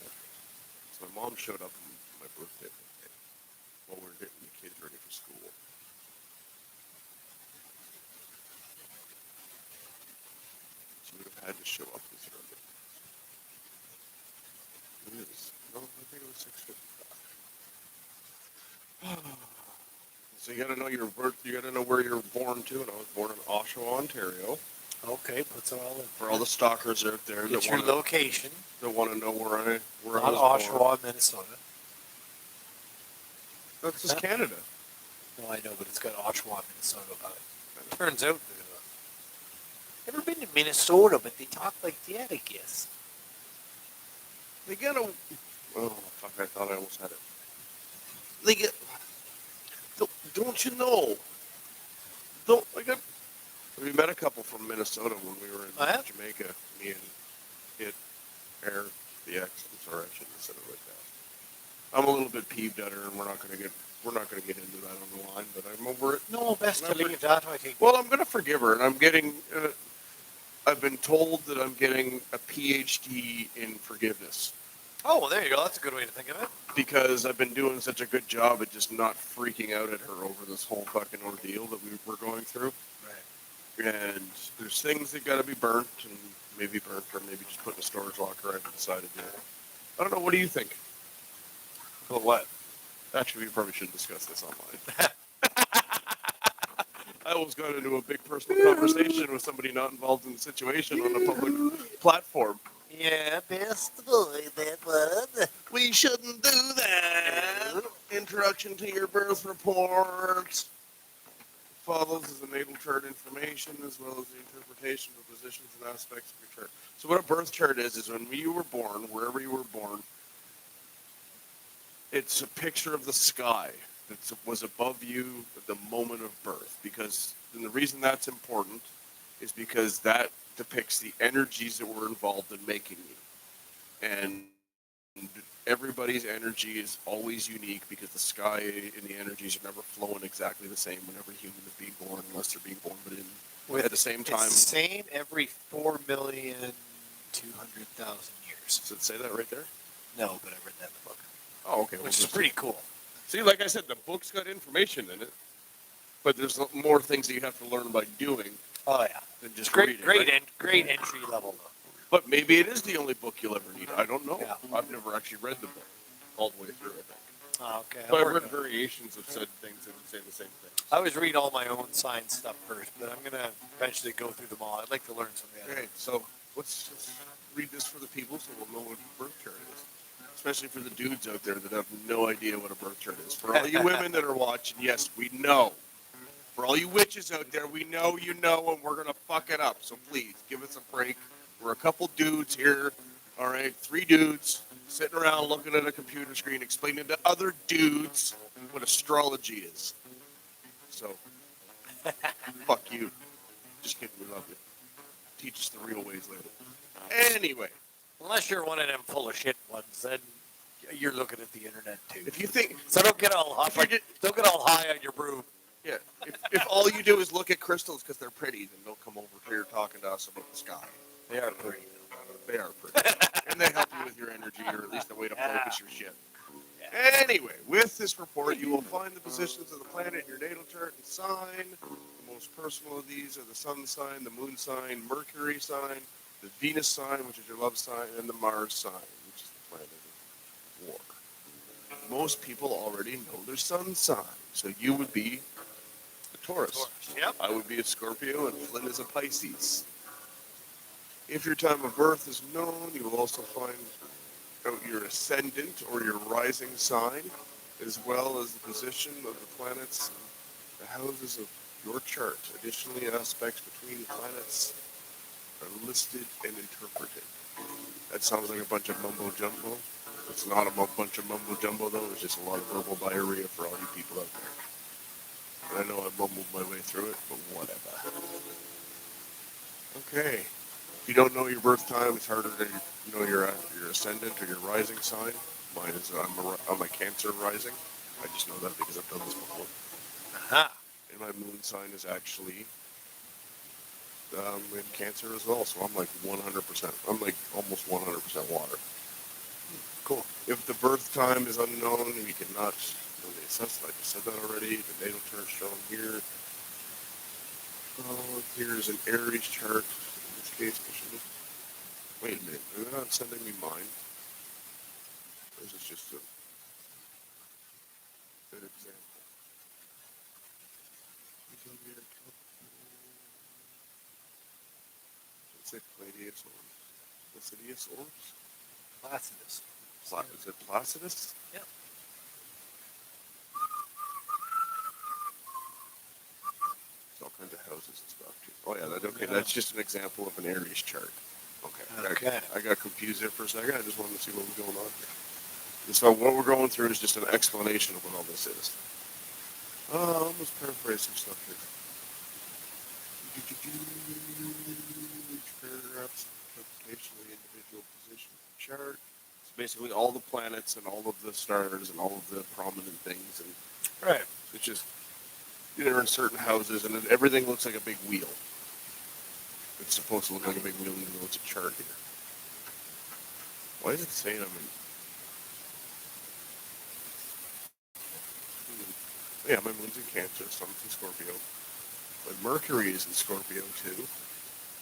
So my mom showed up on my birthday while we were getting the kids ready for school. She would have had to show up this early. It is. No, I think it was 6:55. So you got to know your birth. You got to know where you're born to. And I was born in Oshawa, Ontario. Okay, puts it all in. For all the stalkers out there Get that your want to location. know where I Not was born. Oshawa, Minnesota. That's just Canada. No, I know, but it's got Oshawa, Minnesota about it. Turns out, never been to Minnesota, but they talk like that, I guess. They get a. Oh fuck! I thought I almost had it. They get. Don't you know? Don't I got. We met a couple from Minnesota when we were in Oh, yeah? Jamaica. Me and it, Air, the ex. I'm sorry, I shouldn't have said it like that. I'm a little bit peeved at her, and we're not gonna get into that on the line. But I'm over it. No, best to Remember- leave that. I think. Well, I'm gonna forgive her, and I'm getting. I've been told that I'm getting a PhD in forgiveness. Oh, well, there you go. That's a good way to think of it. Because I've been doing such a good job at just not freaking out at her over this whole fucking ordeal that we're going through. Right. And there's things that got to be burnt, and maybe burnt, or maybe just put in a storage locker. I've decided to. I don't know. What do you think? But what? Actually, we probably shouldn't discuss this online. I almost got into a big personal conversation with somebody not involved in the situation on a public platform. Yeah, best boy, that one. We shouldn't do that. Introduction to your birth report. Follows is the natal chart information as well as the interpretation of the positions and aspects of your chart. So what a birth chart is when you were born, wherever you were born, it's a picture of the sky. that was above you at the moment of birth. And the reason that's important is because that depicts the energies that were involved in making you. And everybody's energy is always unique because the sky and the energies are never flowing exactly the same whenever a human is being born, unless they're being born at the same time. It's the same every 4,200,000 years. Does it say that right there? No, but I read that in the book. Oh, okay. Which is pretty cool. See, like I said, the book's got information in it, but there's more things that you have to learn by doing Oh yeah, than just great, reading. great, right? great entry level though. But maybe it is the only book you'll ever need. I don't know. Yeah. I've never actually read the book all the way through, I think. Oh, okay. But I've read variations of said things that say the same thing. I always read all my own science stuff first, but I'm gonna eventually go through them all. I'd like to learn some of the other. Okay, so let's just read this for the people so we'll know what a birth chart is. Especially for the dudes out there that have no idea what a birth chart is. For all you women that are watching, yes, we know. For all you witches out there, we know you know, and we're going to fuck it up. So please, give us a break. We're a couple dudes here, all right? 3 dudes sitting around looking at a computer screen explaining to other dudes what astrology is. So, fuck you. Just kidding, we love you. Teach us the real ways later. Anyway. Unless you're one of them full of shit ones, then you're looking at the internet too. If you think... So don't get all high on your broom. Yeah, if all you do is look at crystals because they're pretty, then they'll come over here talking to us about the sky. They are pretty. They are pretty. And they help you with your energy, or at least a way to focus your shit. Yeah. Anyway, with this report, you will find the positions of the planet in your natal chart and sign. The most personal of these are the sun sign, the moon sign, Mercury sign, the Venus sign, which is your love sign, and the Mars sign, which is the planet of war. Most people already know their sun sign, so you would be a Taurus. Yep. I would be a Scorpio, and Flynn is a Pisces. If your time of birth is known, you will also find out your ascendant or your rising sign, as well as the position of the planets, the houses of your chart. Additionally, aspects between the planets are listed and interpreted. That sounds like a bunch of mumbo jumbo. It's not a bunch of mumbo jumbo though. It's just a lot of verbal diarrhea for all you people out there. And I know I mumbled my way through it, but whatever. Okay. If you don't know your birth time, it's harder to know your ascendant or your rising sign. Mine is I'm a Cancer rising. I just know that because I've done this before. Aha. And my moon sign is actually in Cancer as well, so I'm like 100%. I'm like almost 100% water. Cool. If the birth time is unknown, we cannot know the assessment. I just said that already. The natal chart shown here. Here's an Aries chart. In this case, wait a minute. They're not sending me mine. This is just a good example. Let's say Palladius Orbs. Placidius Orbs? Placidus. Is it Placidus? Yep. There's all kinds of houses and stuff too. Oh yeah, okay. That's just an example of an Aries chart. Okay. I got confused there for a second. I just wanted to see what was going on here. And so what we're going through is just an explanation of what all this is. Let's paraphrase some stuff here. Each paragraph's interpretation of the individual position of the chart. It's basically all the planets and all of the stars and all of the prominent things, and Right. it's just they're in certain houses, and everything looks like a big wheel. It's supposed to look like a big wheel, even though it's a chart here. Why is it saying I'm in? Yeah, my moon's in Cancer, sun's in Scorpio. But Mercury is in Scorpio too.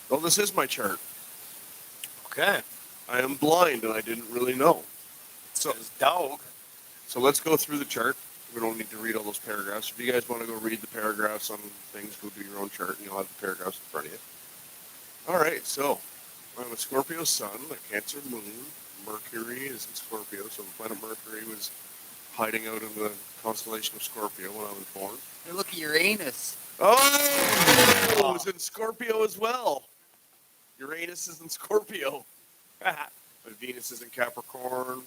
Well, this is my chart. Okay. I am blind, and I didn't really know. So dog. So let's go through the chart. We don't need to read all those paragraphs. If you guys want to go read the paragraphs on things, go do your own chart, and you'll have the paragraphs in front of you. All right, so I'm a Scorpio sun, a Cancer moon. Mercury is in Scorpio, so the planet Mercury was hiding out in the constellation of Scorpio when I was born. Hey, look at Uranus. Oh, it was in Scorpio as well. Uranus is in Scorpio. My Venus is in Capricorn.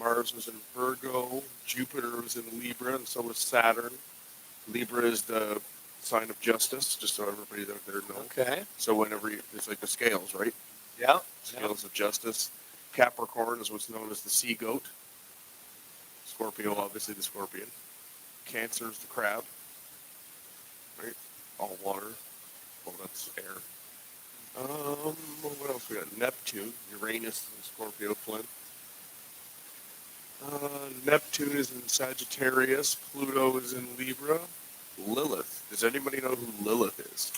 Mars was in Virgo. Jupiter was in Libra, and so was Saturn. Libra is the sign of justice, just so everybody out there knows. Okay. So whenever it's like the scales, right? Yeah. Scales of justice. Capricorn is what's known as the sea goat. Scorpio, obviously the scorpion. Cancer is the crab, right? All water. Well, that's air. What else we got? Neptune, Uranus and Scorpio, Flynn. Neptune is in Sagittarius. Pluto is in Libra. Lilith. Does anybody know who Lilith is?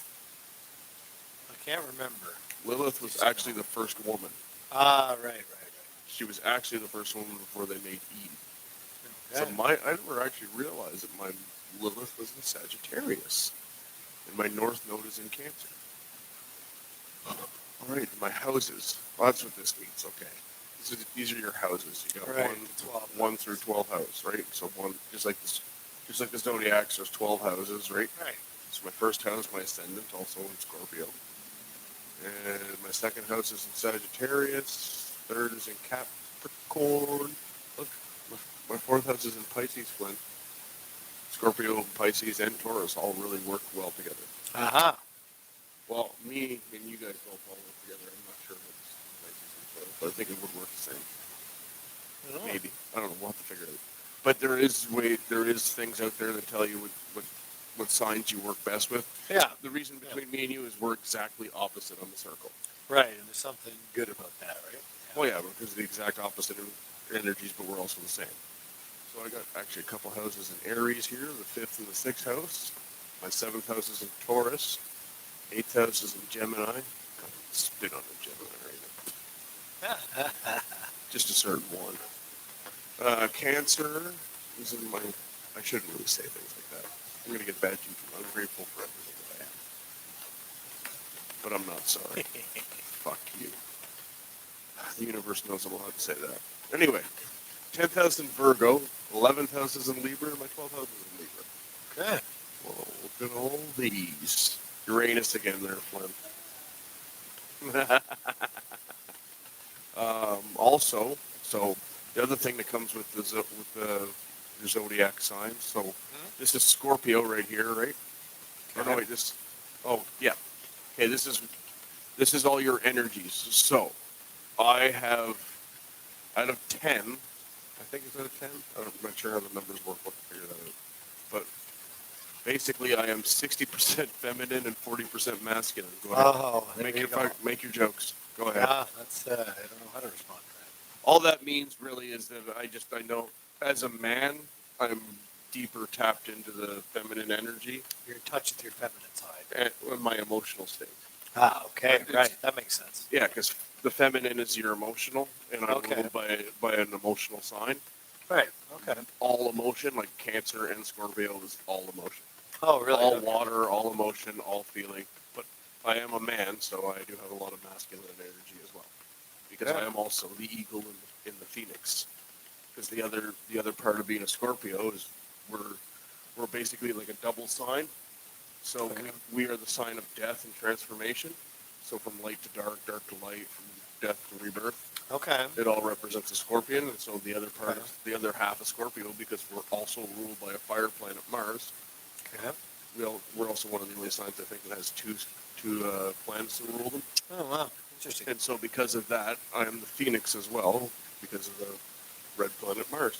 I can't remember. Lilith was actually the first woman. Ah, right. She was actually the first woman before they made Eve. Okay. So I never actually realized that my Lilith was in Sagittarius, and my North Node is in Cancer. All right, my houses. Well, that's what this means. Okay, these are your houses. You got Right, 12 1 through 12 house, right? So one, just like the zodiacs. There's 12 houses, right? Right. So my first house, my ascendant, also in Scorpio, and my second house is in Sagittarius. Third is in Capricorn. Look, my fourth house is in Pisces, Flint. Scorpio, Pisces, and Taurus all really work well together. Aha. Well, me and you guys both all work together. I'm not sure what's Pisces and Taurus, but I think it would work the same. I don't know. Maybe. I don't know. We'll have to figure it out. But there is things out there that tell you what signs you work best with. Yeah. The reason between me and you is we're exactly opposite on the circle. Right, and there's something good about that, right? Well, yeah, because of the exact opposite of energies, but we're also the same. So I got actually a couple houses in Aries here, the 5th and the 6th house. My 7th house is in Taurus. 8th house is in Gemini. God, spit on a Gemini right now. Just a certain one. Cancer is in my... I shouldn't really say things like that. I'm going to get bad juju. I'm grateful for everything that I have. But I'm not sorry. Fuck you. The universe knows I'm allowed to say that. Anyway, 10th house in Virgo, 11th house is in Libra, and my 12th house is in Libra. Okay. Well, look at all these. Uranus again there, Flynn. Also, so the other thing that comes with the zodiac signs. So this is Scorpio right here, right? Or no, wait, this. Oh, yeah. Okay, this is all your energies. So I have out of 10. I think it's out of 10. I'm not sure how the numbers work. We'll figure that out. But basically, I am 60% feminine and 40% masculine. Go ahead. Oh, there Make you your go. make your jokes. Go ahead. Yeah, that's, I don't know how to respond to that. All that means really is that I know as a man, I'm deeper tapped into the feminine energy You're in touch with your feminine side. and my emotional state. Ah, okay, It's- right. That makes sense. Yeah, because the feminine is your emotional, and I'm Okay. ruled by an emotional sign. Right, okay. All emotion, like Cancer and Scorpio, is all emotion. Oh, really? All Okay. water, all emotion, all feeling. But I am a man, so I do have a lot of masculine energy as well. Because Yeah. I am also the eagle in the phoenix. Because the other part of being a Scorpio is we're basically like a double sign. So Okay. we are the sign of death and transformation. So from light to dark, dark to light, from death to rebirth. Okay. It all represents a scorpion, and so the other part, Okay. the other half of Scorpio, because we're also ruled by a fire planet, Mars. Okay. We're also one of the only signs I think that has two planets that rule them. Oh, wow. Interesting. And so because of that, I am the Phoenix as well, because of the red planet Mars.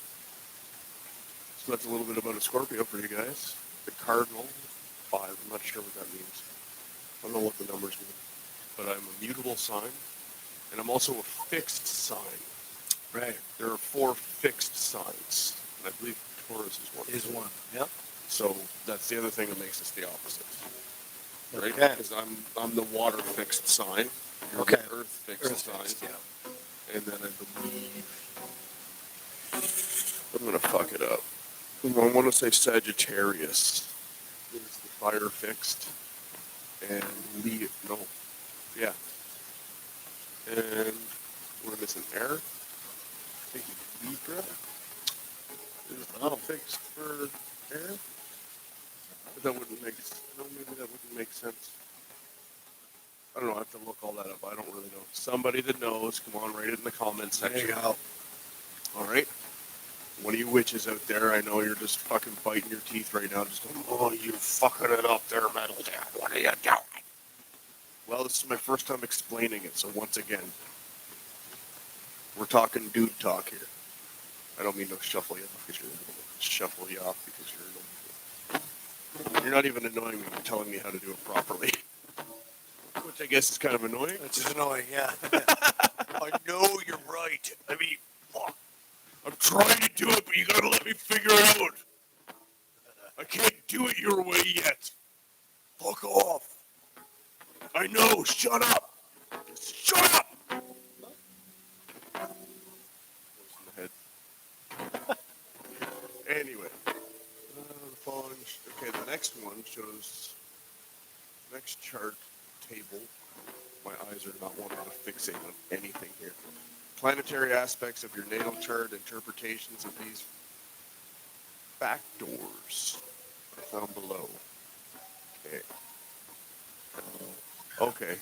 So that's a little bit about a Scorpio for you guys. The Cardinal 5. I'm not sure what that means. I don't know what the numbers mean, but I'm a mutable sign, and I'm also a fixed sign. Right. There are 4 fixed signs, and I believe Taurus is one. Is one. Yep. So that's the other thing that makes us the opposite, right? Okay. Because I'm the water fixed sign. You're Okay. the earth fixed Earth sign. fixed, yeah. And then I believe I'm gonna fuck it up. I want to say Sagittarius is the fire fixed, and Leo. No, yeah. And we're missing air. I think Libra is Oh. fixed for air. But that wouldn't make. No, maybe that wouldn't make sense. I don't know. I have to look all that up. I don't really know. Somebody that knows, come on, write it in the comment There you section. go. All right? One of you witches out there, I know you're just fucking biting your teeth right now, just going, oh, you fucking it up there, Metal Dad. What are you doing? Well, this is my first time explaining it, so once again, we're talking dude talk here. I don't mean to shuffle you off because you're not even annoying me. You're telling me how to do it properly, which I guess is kind of annoying. Which is annoying, yeah. I know you're right. I mean, fuck. I'm trying to do it, but you gotta let me figure it out. I can't do it your way yet. Fuck off. I know. Shut up. Shut up. Voice in the head. Anyway, the following. Okay, the next one shows next chart table. My eyes are not wanting to fixate on anything here. Planetary aspects of your natal chart, interpretations of these factors are found below. Okay. Okay.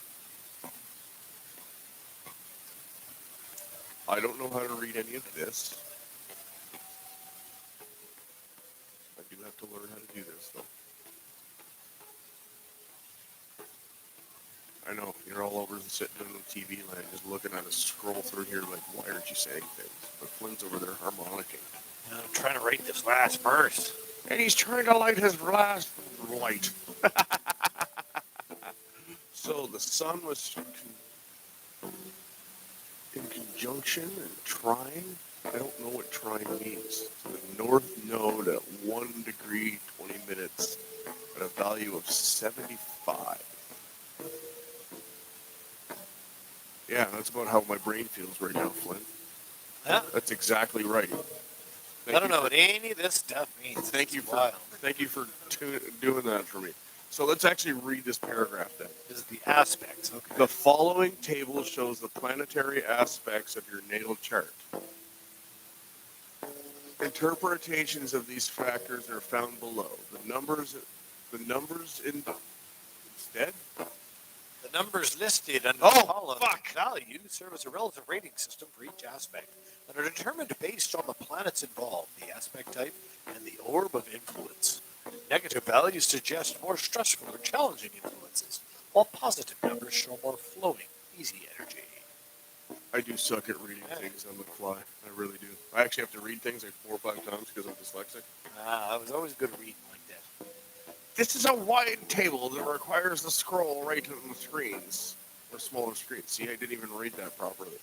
I don't know how to read any of this. I do have to learn how to do this, though. I know, you're all over sitting in the TV land just looking at us scroll through here like, why aren't you saying things? But Flynn's over there harmonicking. I'm trying to rate this last verse. And he's trying to light his last light. So the sun was in conjunction and trine. I don't know what trine means. The north node at 1 degree 20 minutes at a value of 75. Yeah, that's about how my brain feels right now, Flynn. Yeah. That's exactly right. I don't know what any of this stuff means. Thank you It's for wild. doing that for me. So let's actually read this paragraph then. This is the aspects. Okay. The following table shows the planetary aspects of your natal chart. Interpretations of these factors are found below. The numbers instead. The numbers listed under Oh, the column fuck. value serve as a relative rating system for each aspect and are determined based on the planets involved, the aspect type, and the orb of influence. Negative values suggest more stressful or challenging influences, while positive numbers show more flowing, easy energy. I do suck at reading things on the fly. I really do. I actually have to read things like 4 or 5 times because I'm dyslexic. I was always good at reading like that. This is a wide table that requires the scroll right on the screens, or smaller screens. See, I didn't even read that properly.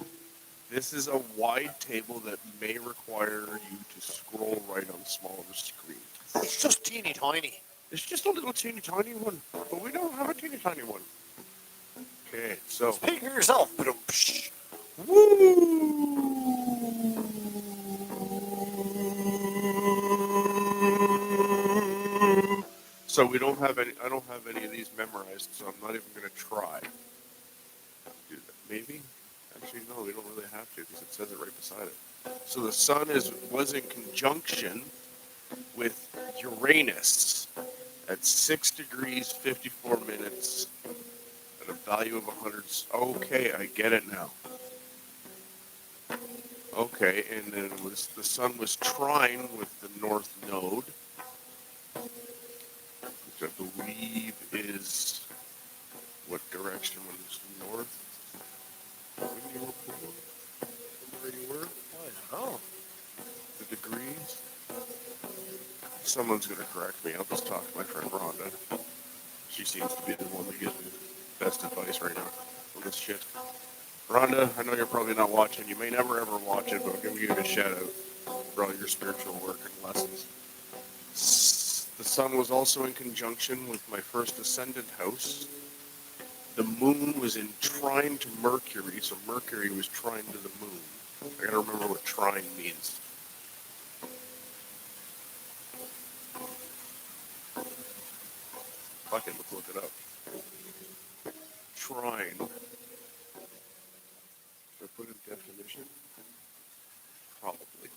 This is a wide table that may require you to scroll right on smaller screens. It's just teeny tiny. It's just a little teeny tiny one, but we don't have a teeny tiny one. Okay, so. Speak for yourself. Woo! So we don't have any. I don't have any of these memorized, so I'm not even going to try. Do that. Maybe. Actually, no. We don't really have to because it says it right beside it. So the sun was in conjunction with Uranus at 6 degrees 54 minutes at a value of 100. Okay, I get it now. Okay, and then the sun was trine with the north node, which I believe is what direction was north? Where you were? I don't know. The degrees? Someone's going to correct me. I'll just talk to my friend Rhonda. She seems to be the one that gives me the best advice right now on this shit. Rhonda, I know you're probably not watching. You may never ever watch it, but I'll give you a shout out for all your spiritual work and lessons. The sun was also in conjunction with my first ascendant house. The moon was in trine to Mercury, so Mercury was trine to the moon. I gotta remember what trine means. Fuck it, let's look it up. Trine. Should I put in definition? Probably.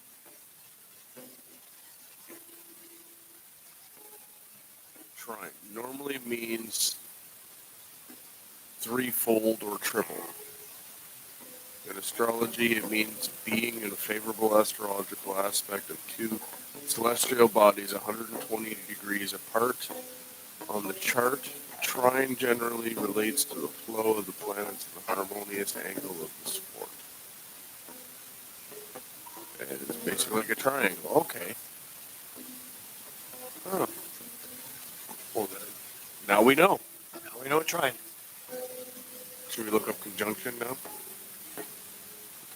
Trine normally means threefold or triple. In astrology, it means being in a favorable astrological aspect of two celestial bodies 120 degrees apart on the chart. Trine generally relates to the flow of the planets and the harmonious angle of the sport. And it's basically like a triangle. Okay. Huh. Well, then, now we know. Now we know what trying. Should we look up conjunction now?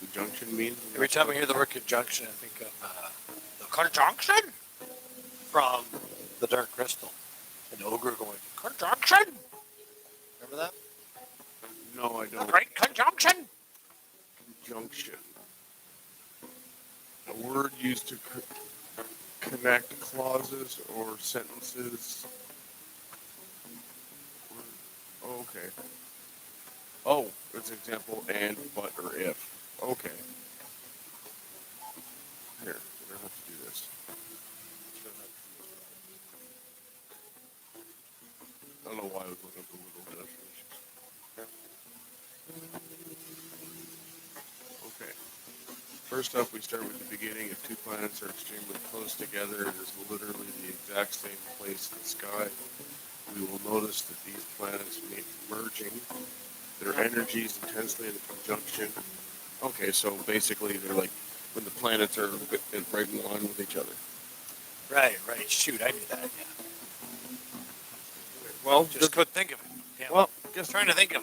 Conjunction means? Every time I hear the word conjunction, I think of the conjunction from the Dark Crystal. An ogre going, conjunction! Remember that? No, I The don't. great conjunction! Conjunction. A word used to connect clauses or sentences. Oh, okay. Oh, it's an example, and, but, or if. Okay. Here, we don't have to do this. I don't know why I was looking for little definitions. Okay. First up, we start with the beginning. If two planets are extremely close together, it is literally the exact same place in the sky. We will notice that these planets merging their energies intensely in conjunction. Okay, so basically they're like when the planets are right in line with each other. Right. Shoot, I knew that, yeah. Well, Just couldn't think of it. Yeah. well, I'm guess trying to think of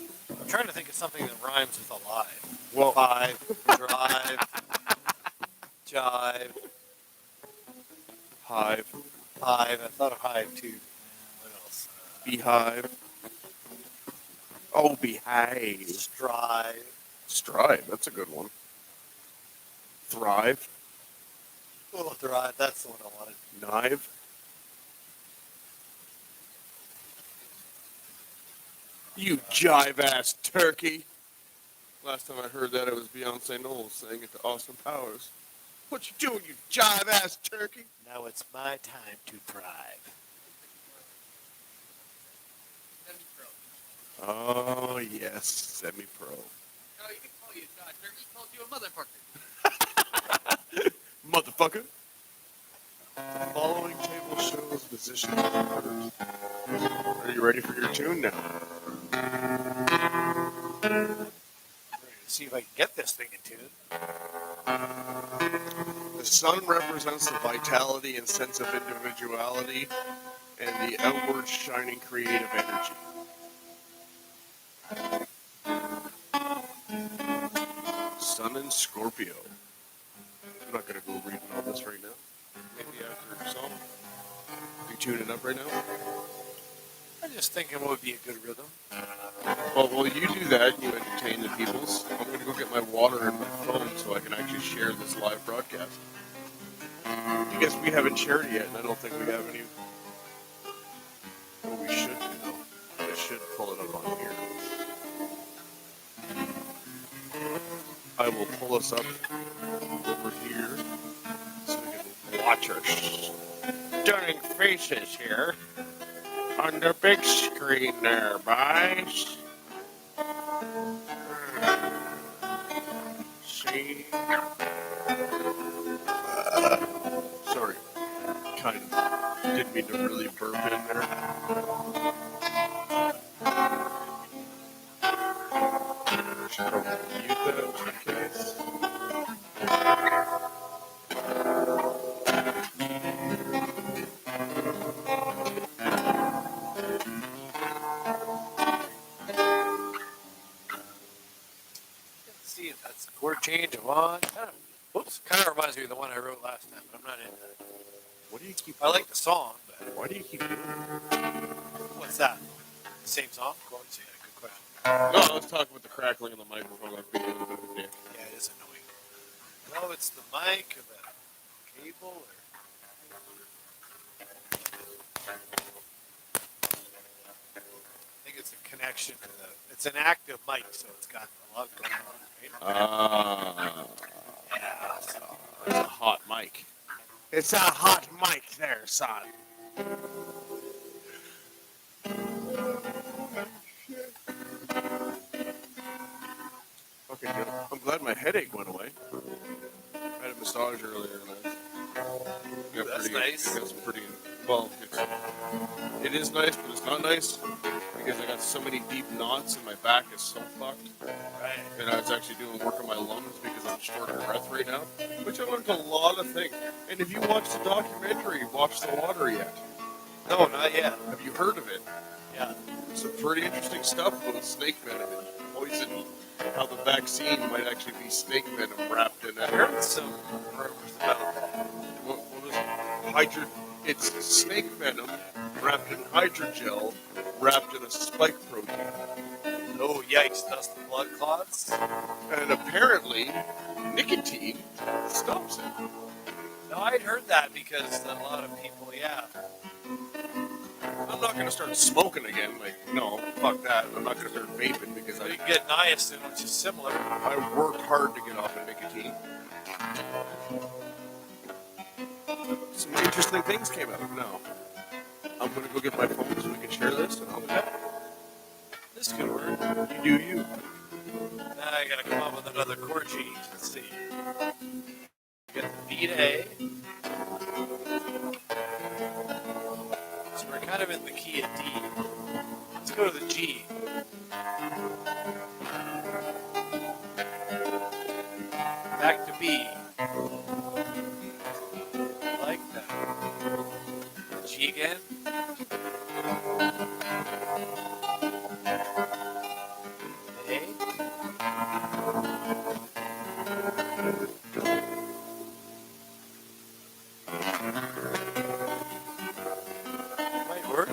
something that rhymes with alive. well, Five, drive, jive, hive, I thought of hive too. What else? beehive. Oh, behave. Strive. Strive. That's a good one. Thrive. Oh, thrive. That's the one I wanted. Knive. You jive ass turkey. Last time I heard that, it was Beyonce Knowles saying it to Austin Powers. What you doing, you jive ass turkey? Now it's my time to thrive. Oh, yes, semi-pro. No, you can call you turkey. He called you a motherfucker. Motherfucker. The following table shows position of the letters. Are you ready for your tune now? Let's see if I can get this thing in tune. The sun represents the vitality and sense of individuality and the outward shining creative energy. Sun in Scorpio. I'm not going to go reading all this right now. Maybe after a song. You tuning up right now? I'm just thinking what would be a good rhythm. Well, while you do that and you entertain the peoples, I'm going to go get my water and my phone so I can actually share this live broadcast. I guess we haven't shared it yet, and I don't think we have any. Well, we should do, though. I should pull it up on here. I will pull us up over here so we can watch our stunning faces here on the big screen there, boys. See? Sorry. Kind of didn't mean to really burp in there. Should probably mute that just in case. Let's see if that's the chord change I want. Kind of reminds me of the one I wrote last time, but I'm not into that. What do you keep? I like the song, but Why do you keep doing that? what's that? Same song? Go on, see, good question. No, I was talking with the crackling on the microphone. Like being a bit of a dick. Yeah, it is annoying. No, it's the mic or the cable or. I think it's a connection to the. It's an active mic, so it's got a lot going on. Right? Yeah. It's a hot mic. It's a hot mic there, son. Okay, good. I'm glad my I had a massage earlier, and That's nice. I got some pretty. Well, it is nice, but it's not nice because I got so many deep knots and my back is so fucked. Right. And I was actually doing work on my lungs because I'm short of breath right now, which I learned a lot of things. And if you watch the documentary, Watch the Water yet? No, not yet. Have you heard of it? Yeah. Some pretty interesting stuff about snake venom and poison. How the vaccine might actually be snake venom wrapped in I it. heard some rumors about that. What was it? It's snake venom wrapped in hydrogel, wrapped in a spike protein. Oh, yikes. That's the blood clots? And apparently, nicotine stops it. No, I'd heard that because a lot of people, yeah. I'm not going to start smoking again. Like, no, fuck that. I'm not going to start vaping because You can get niacin, which is similar. I worked hard to get off of nicotine. Some interesting things came out. Now, I'm going to go get my phone so we can share this, and I'll be back. This could work. You do you. Now I gotta come up with another chord change. Let's see. We got the B to A. So we're kind of in the key of D. Let's go to the G. Back to B. Like that. G again. Might work.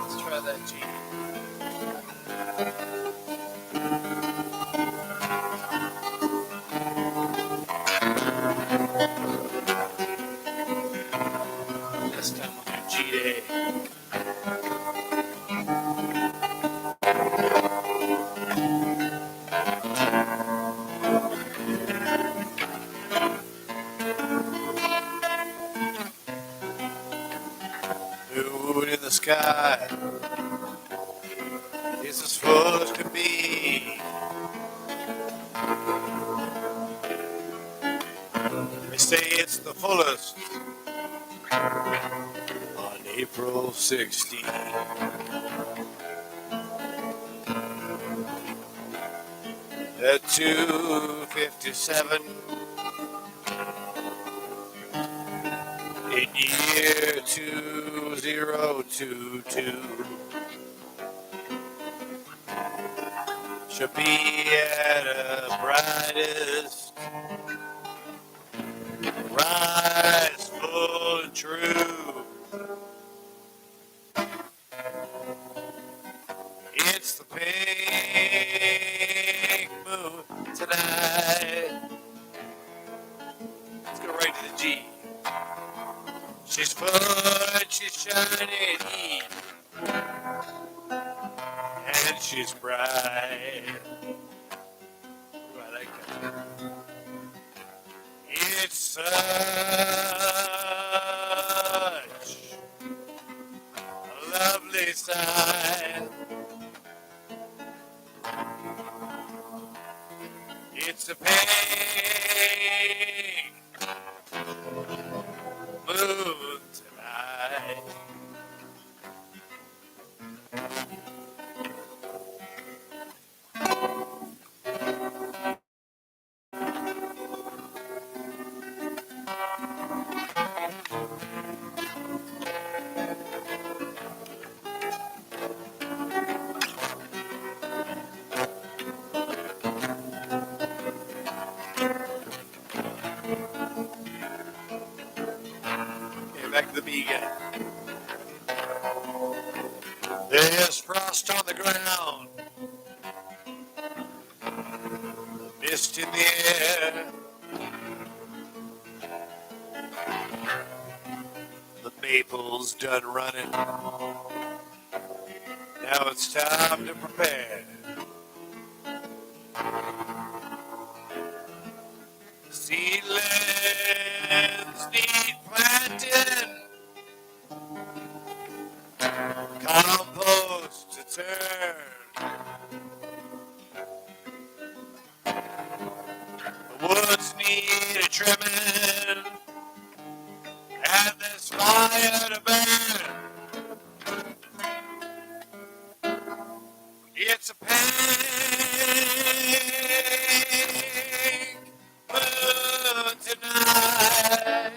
Let's try that G. This time we'll do G to A. Moon in the sky is as full as can be. They say it's the fullest on April 16. At 2:57 in year 2022 should be at her brightest, rise full and true. It's the pink moon tonight. Let's go right to the G. She's full and she's shining heat, and she's bright. Ooh, I like that. It's such a lovely sight. It's a pink moon tonight. Okay, back to the B again. There's frost on the ground, mist in the air. The maple's done running. Now it's time to prepare Seedlings need planting, compost to turn. The woods need a trimming, and there's fire to burn. It's a pink moon tonight.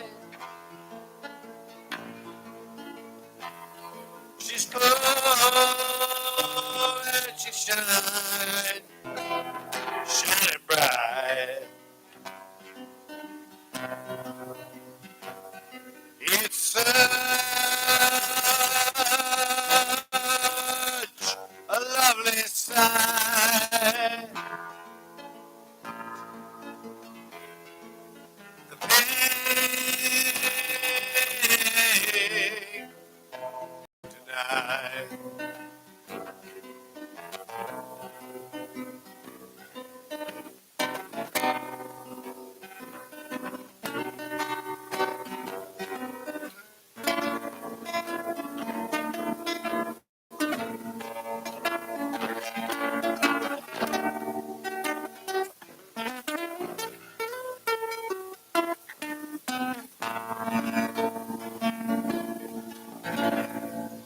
She's full and she shines, shining bright. It's such a lovely sight. The pink tonight.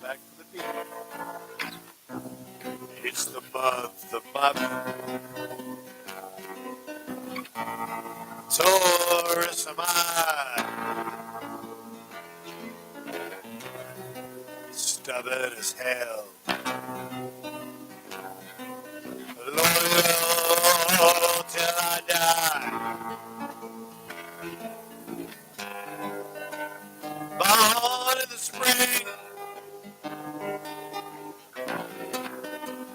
Back to the beat. It's the month of Bobby. Taurus am I. Stubborn as hell. Loyal till I die. Born in the spring.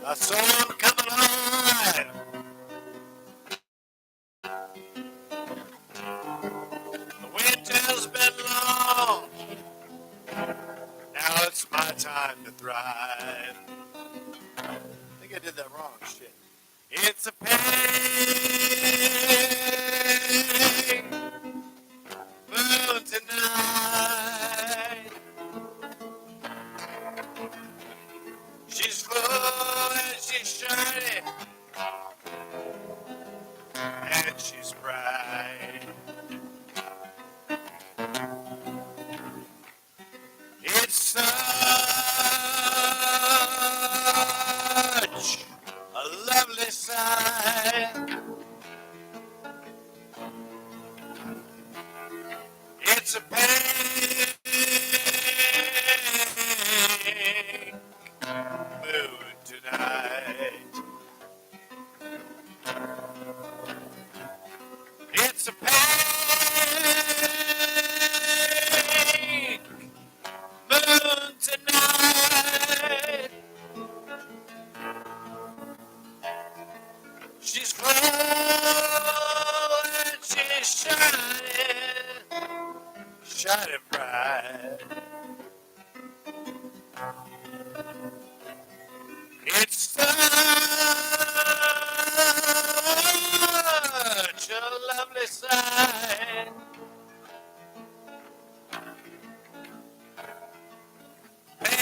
I saw him come alive. The winter's been long. Now it's my time to thrive. I think I did that wrong. Shit. It's a pink moon tonight. She's full and she's shiny, and she's bright. It's such a lovely sight. It's a pink moon tonight. It's a pink moon tonight. She's full and she's shining, shining bright. It's such a lovely sight. Pink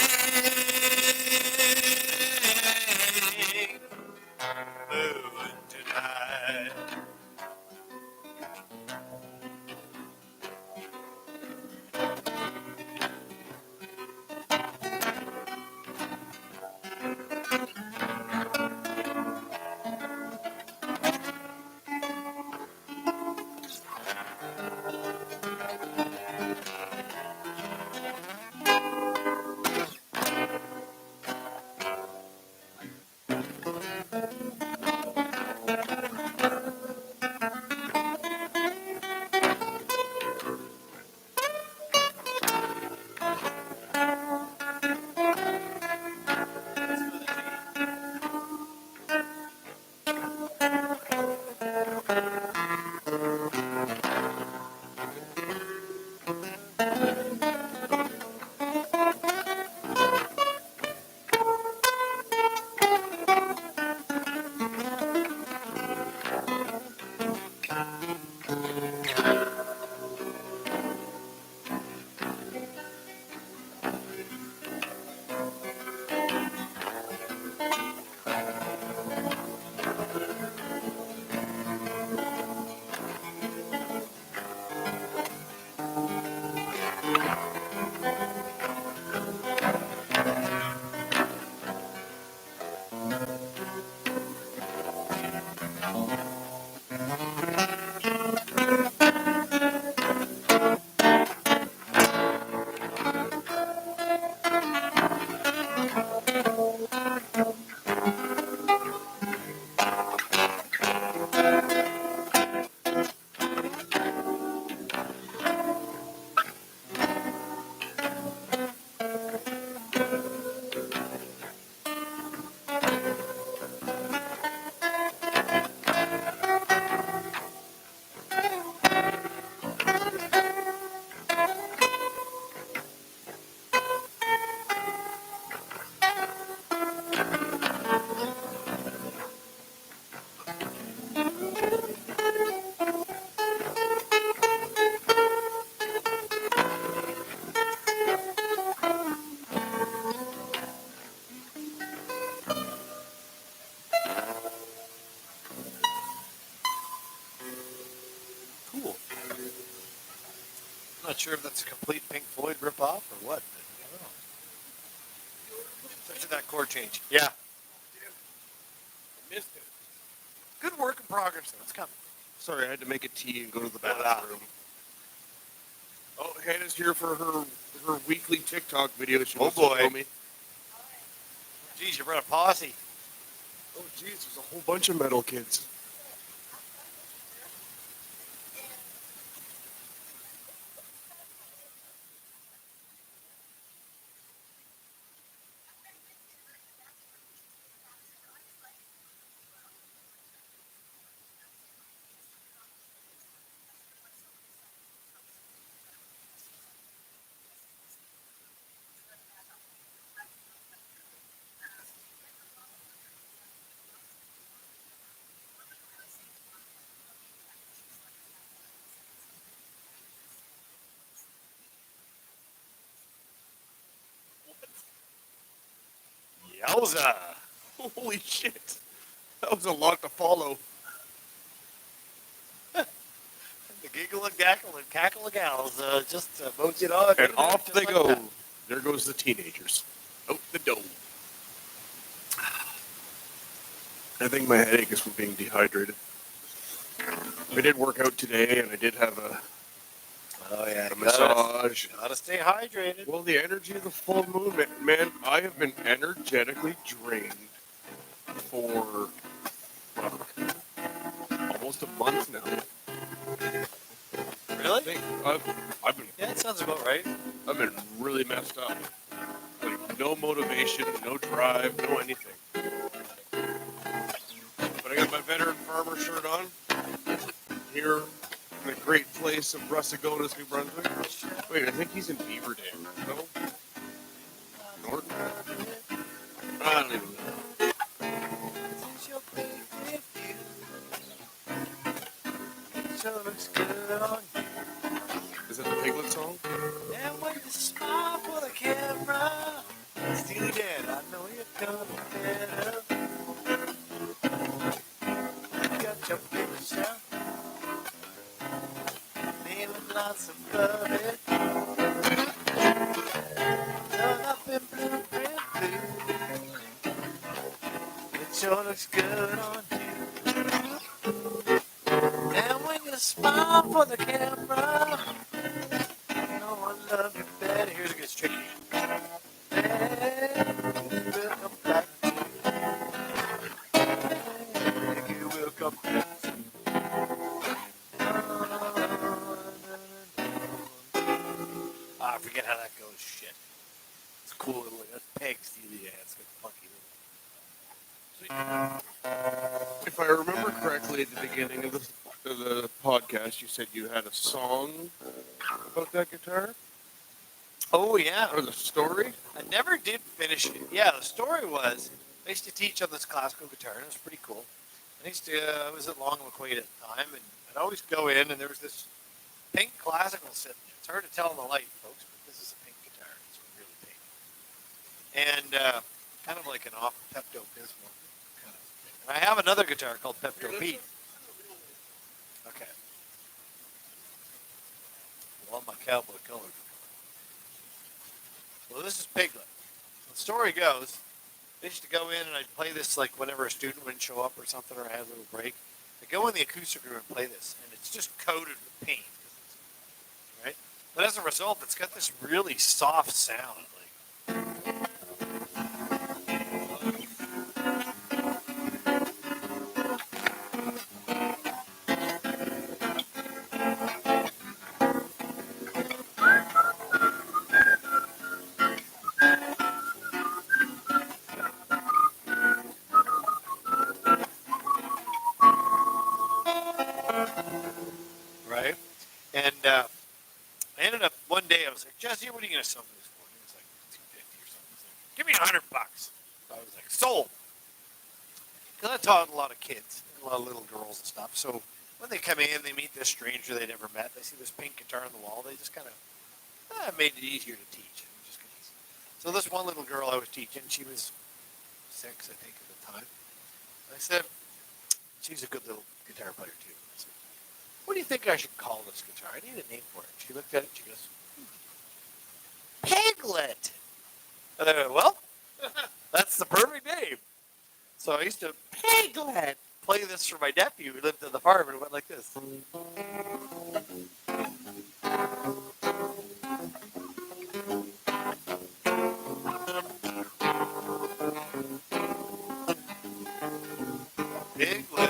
moon tonight. Not sure if that's a complete Pink Floyd ripoff or what. But I don't know. Especially that chord change. Yeah. Missed it. Good work in progress, though. It's coming. Sorry, I had to make a tea and go to the Voila. bathroom. Oh, Hannah's here for her weekly TikTok video. She Oh, wants to boy. show me. Geez, you brought a posse. Oh, geez, there's a whole bunch of metal kids. Yowza. Holy shit. That was a lot to follow. The giggle and gackle and cackle of gals just boats it on. And off just they like go. that. There goes the teenagers. Out the door. I think my headache is from being dehydrated. I did work out today, and I did have a Oh, yeah. a massage. Gotta stay hydrated. Well, the energy of the full moon, man, I have been energetically drained for almost a month now. I Really? think I've been Yeah, that sounds about right. I've been really messed up. Like no motivation, no drive, no anything. But I got my veteran farmer shirt on here in the great place of Russigonis, New Brunswick. Wait, I think he's in Beaver Dam. No? Norton? I don't even know. Is that the Piglet song? And when you smile for the camera, Steely Dan, I know you're gonna better. You got your picture, naming lots of love it. Done up in blueprint blue. It sure looks good on you. And when you smile for the camera, I know I love you better. Here's it gets tricky. Hey, you will come back to me. You will come back to me. I forget how that goes. Shit. It's a cool little. That's Peg Steely Dan. It's got a funky little. If I remember correctly, at the beginning of the podcast, you said you had a song about that guitar Oh, yeah. or the story. I never did finish it. Yeah, the story was I used to teach on this classical guitar, and it was pretty cool. I was at Long McQuaid at the time, and I'd always go in, and there was this pink classical sitting there. It's hard to tell in the light, folks, but this is a pink guitar. It's really pink. And kind of like an off Pepto-Bismol kind of thing. And I have another guitar called Pepto-Pete. Okay. Well, my cowboy colors. Well, this is Piglet. The story goes, I used to go in and I'd play this like whenever a student wouldn't show up or something, or I had a little break. I'd go in the acoustic room and play this, and it's just coated with paint, right? But as a result, it's got this really soft sound. Right? And I ended up one day. I was like, Jesse, what are you gonna sell me this for? And he was like, $250 or something. He's like, give me $100. I was like, sold. Because I taught a lot of kids, a lot of little girls and stuff. So when they come in, they meet this stranger they never met. They see this pink guitar on the wall. They just kind of made it easier to teach. It was just easy. So this one little girl I was teaching, she was 6, I think, at the time. I said, she's a good little guitar player too. I said, what do you think I should call this guitar? I need a name for it. She looked at it. She goes, Piglet. And I went, well, that's the perfect name. So I used to Piglet play this for my nephew who lived on the farm, and it went like this. Piglet,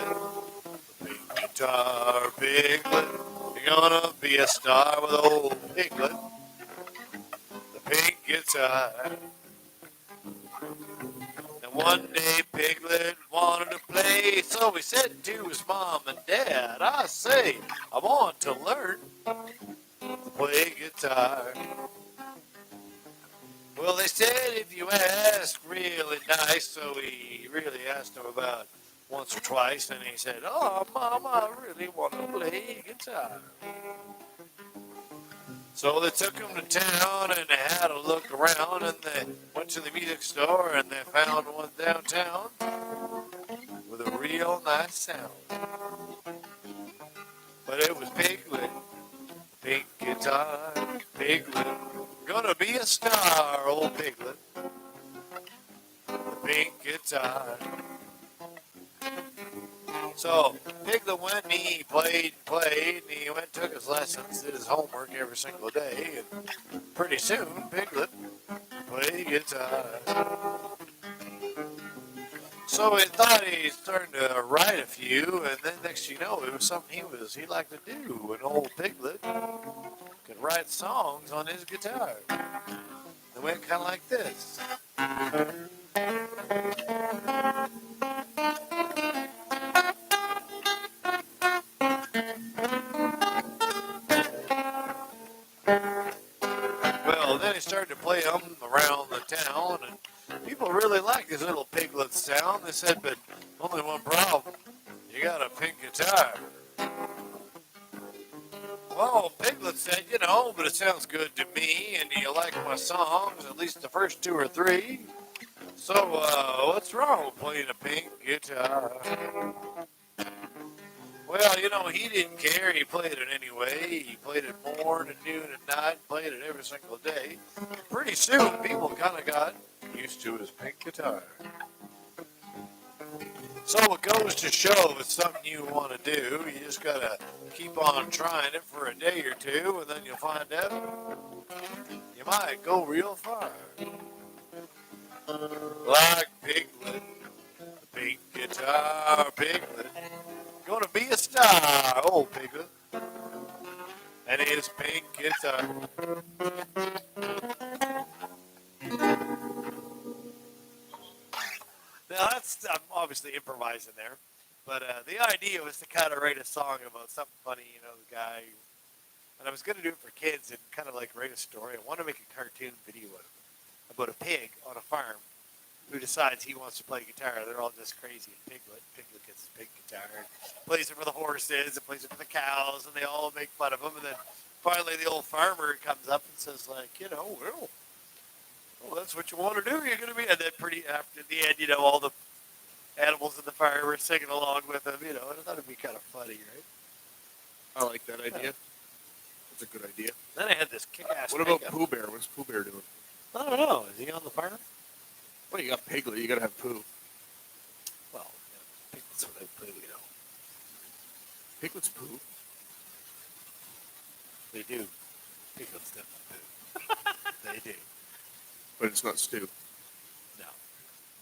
big guitar, Piglet, you're gonna be a star with old Piglet, the pink guitar. And one day Piglet wanted to play, so he said to his mom and dad, I say, I want to learn to play guitar. Well, they said if you ask really nice, so he really asked him about once or twice, and he said, oh, Mom, I really want to play guitar. So they took him to town, and they had a look around, and they went to the music store, and they found one downtown with a real nice sound. But it was Piglet, pink guitar, Piglet, gonna be a star, old Piglet, the pink guitar. So Piglet went and he played and played, and he went and took his lessons, did his homework every single day, and pretty soon Piglet played guitar. So he thought he started to write a few, and then next you know, it was something he liked to do. An old Piglet could write songs on his guitar. It went kind of like this. Well, then he started to play them around the town, and people really liked his little Piglet sound. They said, but only one problem. You got a pink guitar. Well, Piglet said, you know, but it sounds good to me, and do you like my songs, at least the first two or three? So, what's wrong with playing a pink guitar? Well, you know, he didn't care. He played it anyway. He played it morning, noon, and night, played it every single day. Pretty soon, people kind of got used to his pink guitar. So it goes to show it's something you want to do. You just got to keep on trying it for a day or two, and then you'll find out you might go real far. Like Piglet, the pink guitar, Piglet, gonna be a star, old Piglet, and his pink guitar. Now I'm obviously improvising there, but the idea was to kind of write a song about something funny, you know, the guy, and I was going to do it for kids and kind of like write a story. I want to make a cartoon video of it, about a pig on a farm who decides he wants to play guitar. They're all just crazy. And Piglet gets his big guitar and plays it for the horses and plays it for the cows, and they all make fun of him. And then finally the old farmer comes up and says, like, you know, well, that's what you want to do. You're going to be. And then pretty after the end, you know, all the animals in the farm were singing along with him, you know, and I thought it'd be kind of funny, right? I like that idea. That's a good idea. Then I had this kick-ass What about pig. Pooh Bear? What's Pooh Bear doing? I don't know. Is he on the farm? Well, you got Piglet. You got to have Pooh. Well, yeah, Piglet's what I play, you know. Piglet's Pooh. They do. Piglet's definitely Pooh. They do. But it's not stew. No.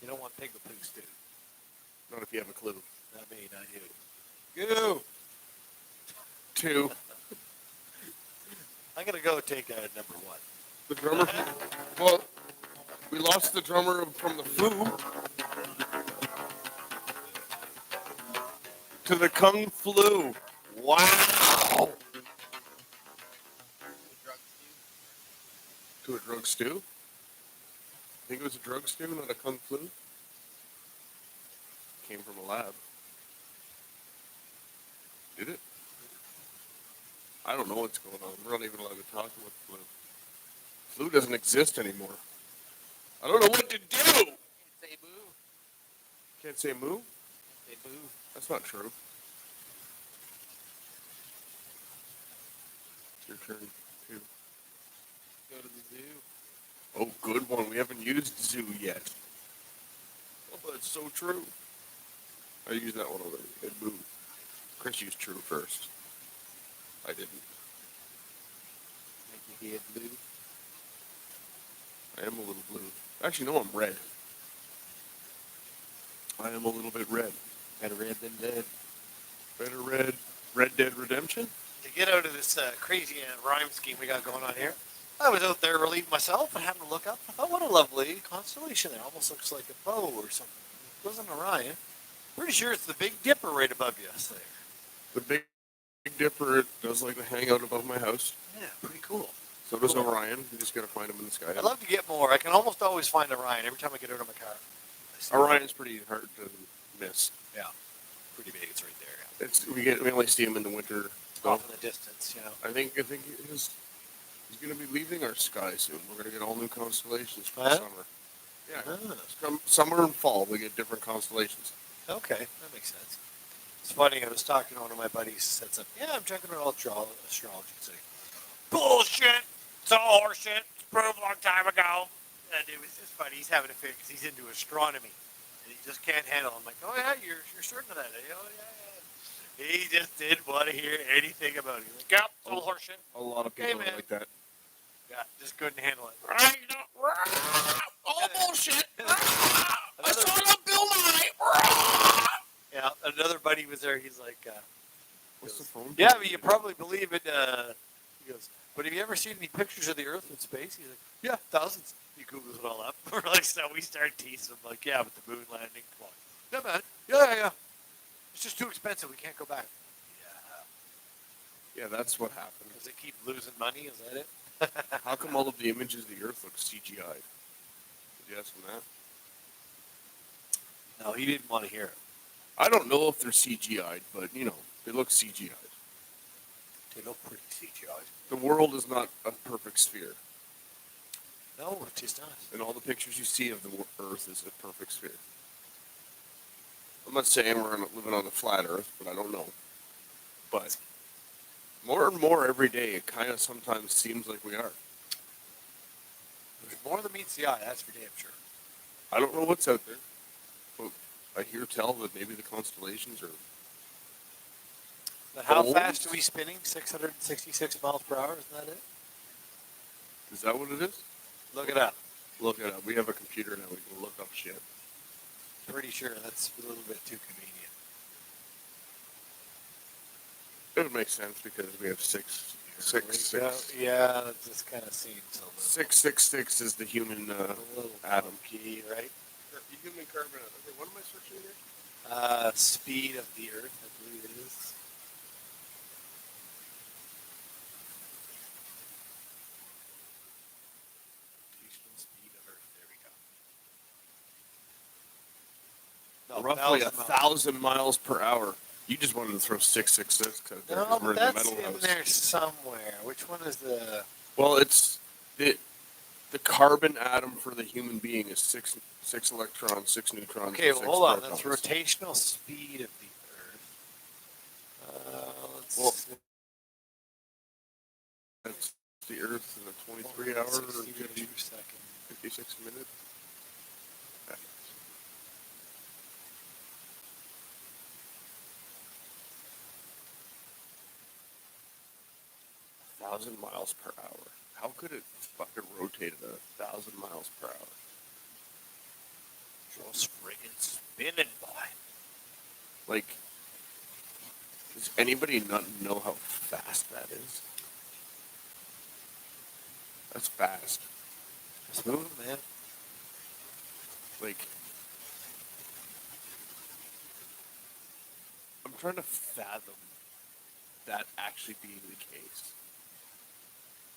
You don't want Piglet Pooh stew. Not if you have a clue. Not me, not you. Goo! 2. I'm going to go take number 1. The drummer. Well, we lost the drummer from the Foo to the Kung Flu. Wow. To a drug stew? I think it was a drug stew, not a Kung Flu. Came from a lab. Did it? I don't know what's going on. We're not even allowed to talk about the flu. Flu doesn't exist anymore. I don't know what to do. Say boo. Can't say moo? Say boo. That's not true. Your turn too. Go to the zoo. Oh, good one. We haven't used zoo yet. Oh, that's so true. I used that one already. It moved. Chris used true first. I didn't. Make your head blue. I am a little blue. Actually, no, I'm red. I am a little bit red. Better red than dead. Better red. Red Dead Redemption? To get out of this crazy rhyme scheme we got going on here, I was out there relieving myself and having to look up. I thought, what a lovely constellation there. Almost looks like a bow or something. It wasn't Orion. Pretty sure it's the Big Dipper right above you. There. The Big Dipper does like to hang out above my house. Yeah, pretty cool. So does Cool. Orion. You just gotta find him in the sky. I'd love to get more. I can almost always find Orion every time I get out of my car. I see Orion's pretty hard to miss. Yeah, pretty big. It's right there. Yeah. We only see him in the winter. Off in the distance, you know. I think he's going to be leaving our sky soon. We're going to get all new constellations for Oh, yeah? summer. Yeah, Ah. summer and fall we get different constellations. Okay, that makes sense. It's funny, I was talking to one of my buddies, said something, yeah, I'm checking out astrology. It's like, bullshit! It's all horseshit. It's proved a long time ago. And it was just funny. He's having a fit because he's into astronomy. And he just can't handle it. I'm like, oh, yeah, you're certain of that. Eh? Oh, yeah, yeah. He just didn't want to hear anything about it. He's like, yep, it's all horseshit. A lot of Okay, people are man. like that. Yeah, just couldn't handle it. All bullshit. I Another- saw it on Bill Nye. Yeah, another buddy was there. He's like, What's the phone? yeah, but you probably believe it. He goes, but have you ever seen any pictures of the Earth in space? He's like, yeah, thousands. He Googles it all up. We're like, so we start teasing him, like, yeah, but the moon landing, come on. Yeah, man. Yeah. It's just too expensive. We can't go back. Yeah. Yeah, that's what happened. Does it keep losing money? Is that it? How come all of the images of the Earth look CGI'd? Did you ask him that? No, he didn't want to hear it. I don't know if they're CGI'd, but they look CGI'd. They look pretty CGI. The world is not a perfect sphere, No, it is not. and all the pictures you see of the Earth is a perfect sphere. I'm not saying we're living on a flat Earth, but I don't know. But more and more every day, it kind of sometimes seems like we are. There's more than meets the eye, that's for damn sure. I don't know what's out there, but I hear tell that maybe the constellations are. But how Old? fast are we spinning? 666 miles per hour, isn't that it? Is that what it is? Look it up. Look it up. We have a computer now. We can look up shit. Pretty sure that's a little bit too convenient. It would make sense because we have six. Yeah, that just kind of seems a little, 666 is the human a little atom. funky, right? Human carbon. Okay, what am I searching here? Speed of the Earth, I believe it is. Rotational speed of Earth. There we go. No, Roughly 1,000 1,000 miles per hour. You just wanted to throw 666 because No, we're in but the that's metal in house. there somewhere. Which one is the? Well, it's the carbon atom for the human being is six electrons, 6 neutrons. Okay, and well, 6 hold on. protons. That's rotational speed of the Earth. Let's Well, see. That's the Earth in a 23 hour, 62 seconds. 56 minute. 1,000 miles per hour. How could it fucking rotate at 1,000 miles per hour? Just friggin' spinning by. Like, does anybody not know how fast that is? That's fast. It's moving, man. Like, I'm trying to fathom that actually being the case.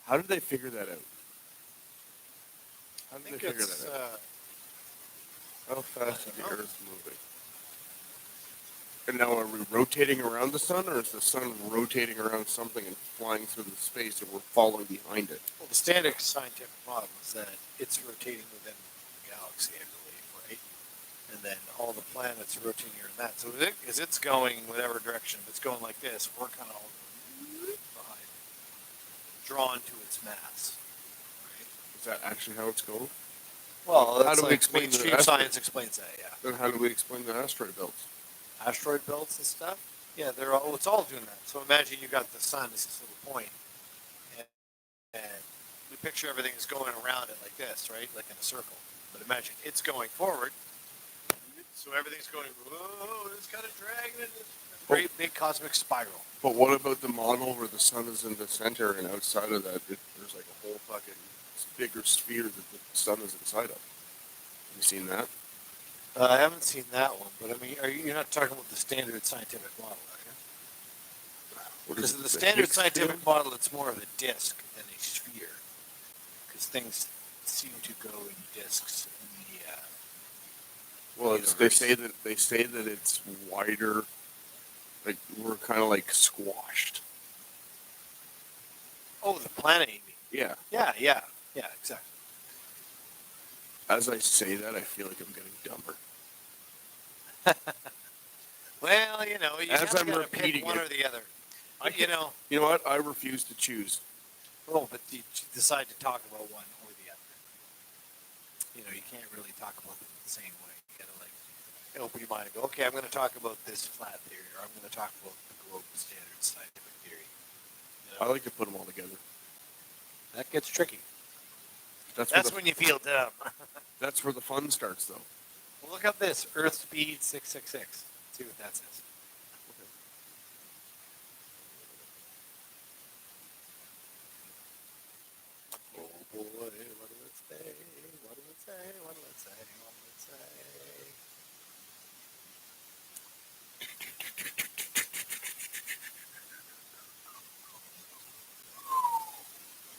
How did they figure that out? How I did they think figure it's. that out? How fast is the I don't know. Earth moving? And now are we rotating around the sun, or is the sun rotating around something and flying through the space and we're following behind it? Well, the standard scientific model is that it's rotating within the galaxy, I believe, right? And then all the planets are rotating around that. So as it's going whatever direction, if it's going like this, we're kind of all going behind. drawn to its mass. Is that actually how it's going? Well, How that's do we like explain the mainstream asteroid? science explains that, yeah. Then how do we explain the asteroid belts? Asteroid belts and stuff. Yeah, they're all. It's all doing that. So imagine you got the sun as this little point, and we picture everything is going around it like this, right, like in a circle. But imagine it's going forward, so everything's going. Whoa! It's kind of dragging in this great big cosmic spiral. But what about the model where the sun is in the center and outside of that, there's like a whole fucking bigger sphere that the sun is inside of? Have you seen that? I haven't seen that one, but I mean, you're not talking about the standard scientific model, are you? What Because is in it, the standard Higgs scientific field? model, it's more of a disk than a sphere. Because things seem to go in disks in the. Well, they universe. say that it's wider. Like we're kind of like squashed. Oh, the planet, you mean? Yeah. Yeah, exactly. As I say that, I feel like I'm getting dumber. Well, you know, you As kind of I'm got to pick repeating one it, or the other. I You know, You know what? I refuse to choose. oh, but you decide to talk about one or the other. You know, you can't really talk about them the same way. You got to like open your mind and go, okay, I'm going to talk about this flat theory, or I'm going to talk about the globe standard scientific theory. You I know, like to put them all together. that gets tricky. That's That's where when you feel dumb. that's where the fun starts, though. Well, look up this Earth speed 666. See what that says. Oh boy, what will it say? What will it say? What will it say? What will it say?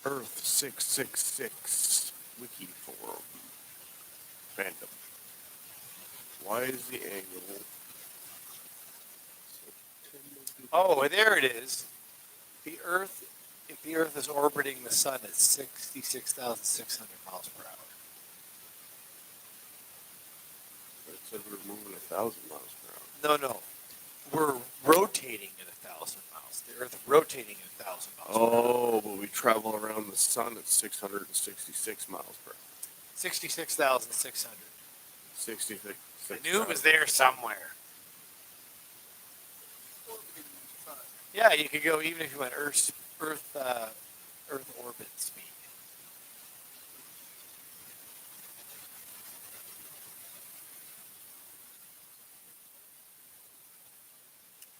Earth 666 wiki forum fandom. Why is the angle? Oh, there it is. The Earth, if the Earth is orbiting the Sun at 66,600 miles per hour. It said we were moving 1,000 miles per hour. No. We're rotating at 1,000 miles. The Earth rotating at 1,000 miles per hour. Oh, but we travel around the sun at 666 miles per hour. 66,600. 66. I knew it was there somewhere. Yeah, you could go even if you went Earth orbit speed.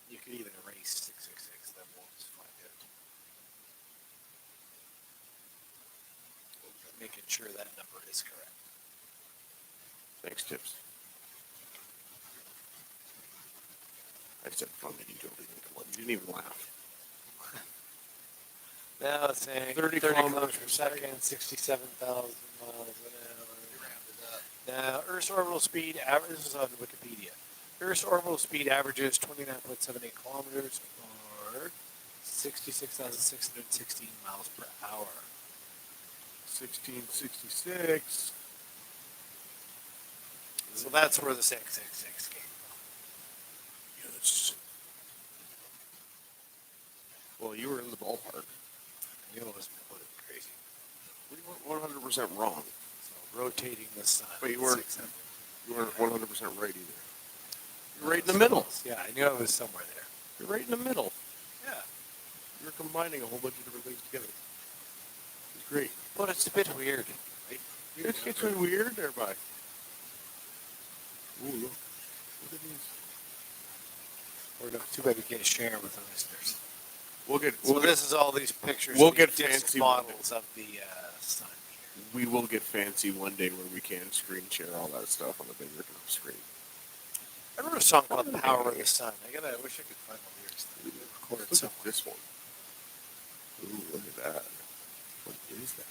You could even erase 666. Then we'll just find out. Making sure that number is correct. Thanks, Tips. I said fun and you totally didn't come on. You didn't even laugh. Now it's saying 30 30 kilometers kilometers per per second, 67,000 miles an hour. Now, Earth's orbital speed average. This is on Wikipedia. Earth's orbital speed averages 29.78 kilometers, or 66,616 miles per hour. 1666. So that's where the 666 came from. Yes. Well, you were in the ballpark. I knew it was crazy. We weren't 100% wrong. So rotating the sun. But you at weren't- 600. You weren't 100% right either. You're right in the middle. Yeah, I knew I was somewhere there. You're right in the middle. Yeah. You're combining a whole bunch of different things together. It's great. But it's a bit weird, right? It's getting weird there, bye. Ooh, look. Look at these. Or no, too bad we can't share with the listeners. We'll get, This is all these pictures. we'll of these get disc fancy models of the sun. we will get fancy one day where we can screen share all that stuff on a bigger enough screen. I wrote a song called "Power of the Sun." I wish I could find the lyrics. Record it Look somewhere. at this one. Ooh, look at that. What is that?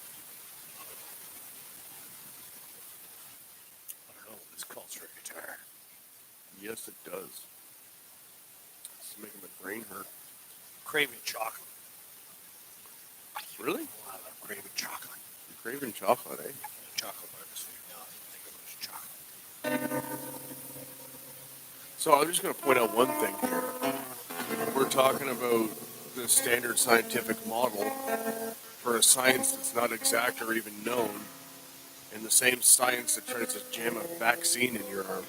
I don't know. This calls for a guitar. Yes, it does. It's making my brain hurt. Craving chocolate. Really? I love craving chocolate. You're craving chocolate, eh? Chocolate bar is food. No, I think it was chocolate. So I'm just going to point out one thing here. We're talking about the standard scientific model, for a science that's not exact or even known, and the same science that tries to jam a vaccine in your arm.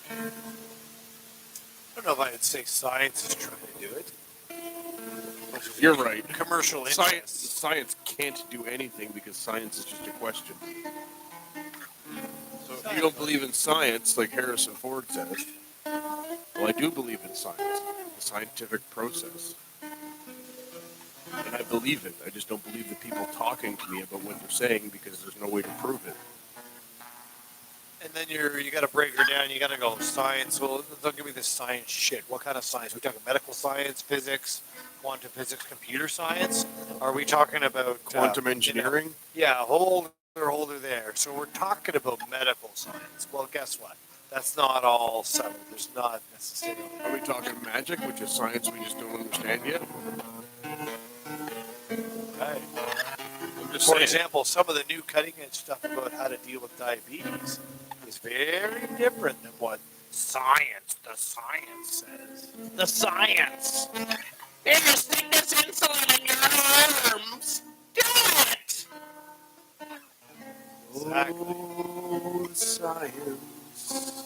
I don't know if I would say science is trying to do it. You're right. Commercial Science, interests. science can't do anything because science is just a question. So if you don't believe in science, like Harrison Ford says, well, I do believe in science, the scientific process. And I believe it. I just don't believe the people talking to me about what they're saying because there's no way to prove it. And then you got to break her down. You got to go science. Well, don't give me this science shit. What kind of science? We talking medical science, physics, quantum physics, computer science? Are we talking about Quantum engineering? Yeah, hold her there. So we're talking about medical science. Well, guess what? That's not all settled. There's not necessarily. Are we talking magic, which is science we just don't understand yet? Right. I'm just For saying. example, some of the new cutting edge stuff about how to deal with diabetes is very different than what the science says. The science. Here, stick this insulin in your arms. Do it. Exactly. Oh, the science.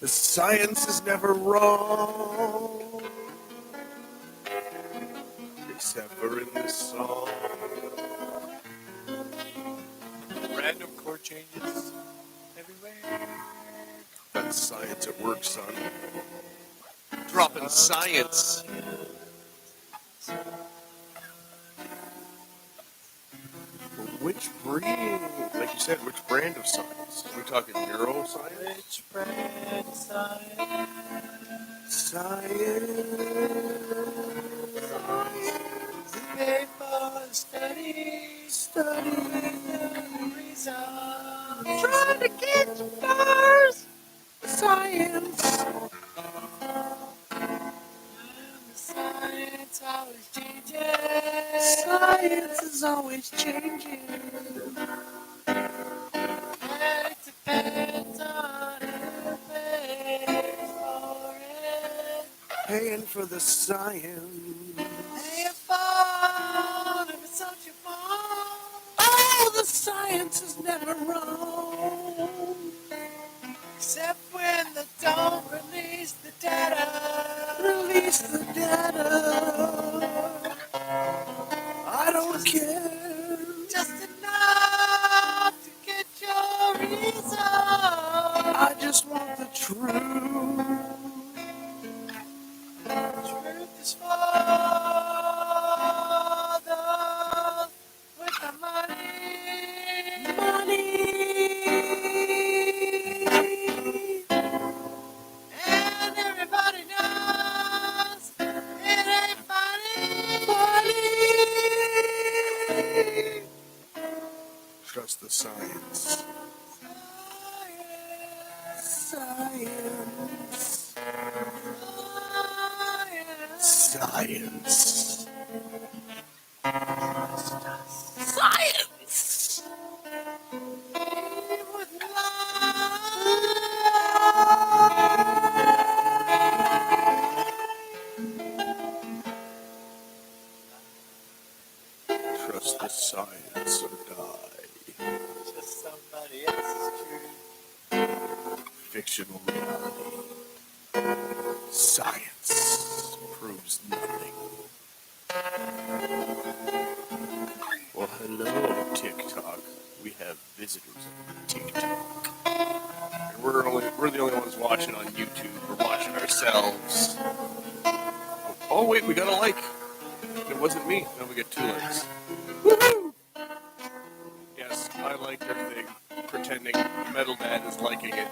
The science is never wrong. Except for in this song. Random chord changes everywhere. That's science at work, son. Dropping science. Which breed, like you said, which brand of science? Are we talking neuroscience? Which brand of science? Science. Pay for studies. Reason. Trying to get some stars. Science. Science always changes. Science is always changing. And it depends on who pays for it. Paying for the science. Pay a phone if it's such a phone. Oh, the science is never wrong. Except when they don't release the data. Release the data. I don't care. Just enough to get your reason. I just want the truth. Truth is for those with the money. And everybody knows it ain't funny. Trust the science. Science. Science. Science. Trust the science or die. Just somebody else's truth. Fictional reality. Science proves nothing. Well, hello, TikTok. We have visitors on TikTok. And we're the only ones watching on YouTube. We're watching ourselves. Oh wait, we got a like. It wasn't me. Now we get 2 likes. Woohoo! Yes, I liked everything. Pretending Metal Dad is liking it.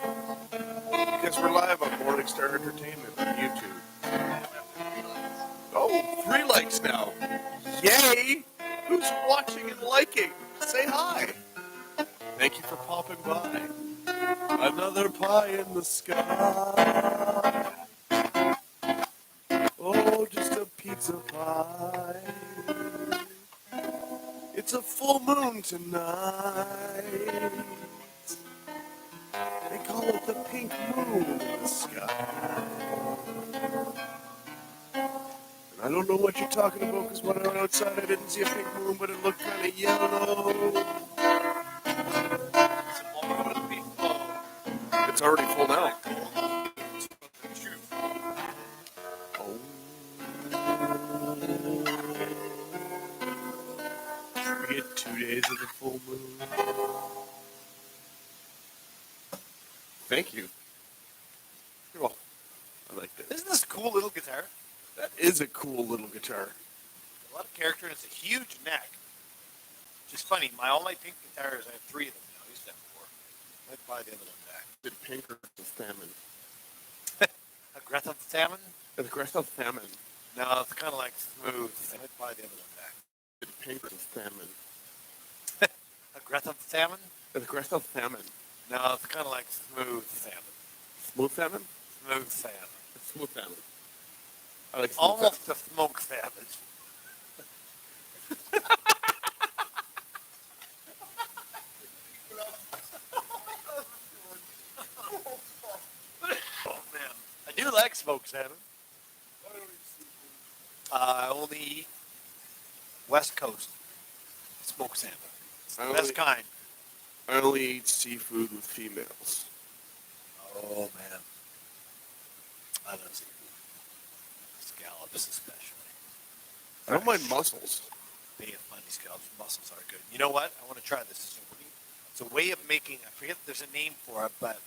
Because we're live on Morningstar Entertainment on YouTube. Oh, 3 likes now. Yay! Who's watching and liking? Say hi. Thank you for popping by. Another pie in the sky. Oh, just a pizza pie. It's a full moon tonight. They call it the pink moon in the sky. And I don't know what you're talking about because when I went outside, I didn't see a pink moon, but it looked kind of yellow. Tomorrow it'll be full. It's already full now. Oh. We get 2 days of the full moon. Thank you. You're welcome. I like this. Isn't this a cool little guitar? That is a cool little guitar. A lot of character and it's a huge neck. Which is funny. All my pink guitars, I have 3 of them now. I used to have 4. I'd buy the other one back. The pink or the salmon? A Grethel Salmon? The Grethel salmon. No, it's kind of like smooth. I'd buy the other one back. The pink or the salmon? A Grethel Salmon? The Grethel salmon. No, it's kind of like smooth salmon. Smooth salmon? Smooth salmon. Smooth salmon. I like smooth Almost a smoked salmon. Oh man, I do like smoked salmon. Only eat West Coast smoked salmon. It's the I best kind. I only eat seafood with females. Oh man, I love seafood. Scallops especially. I don't mind mussels. Bay of Fundy scallops, mussels are good. You know what? I want to try this. It's a way of making. I forget there's a name for it, but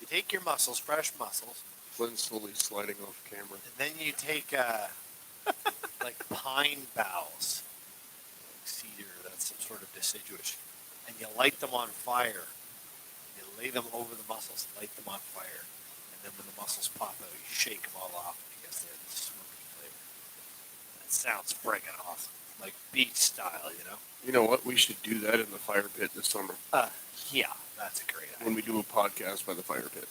you take your mussels, fresh mussels, Flynn's slowly sliding off camera. and then you take like pine boughs, like cedar. That's some sort of deciduous, and you light them on fire. You lay them over the mussels, light them on fire, and then when the mussels pop out, you shake them all off because they're the smoky flavor. That sounds friggin' awesome, like beach style, you know. You know what? We should do that in the fire pit this summer Yeah, that's a great idea. when we do a podcast by the fire pit.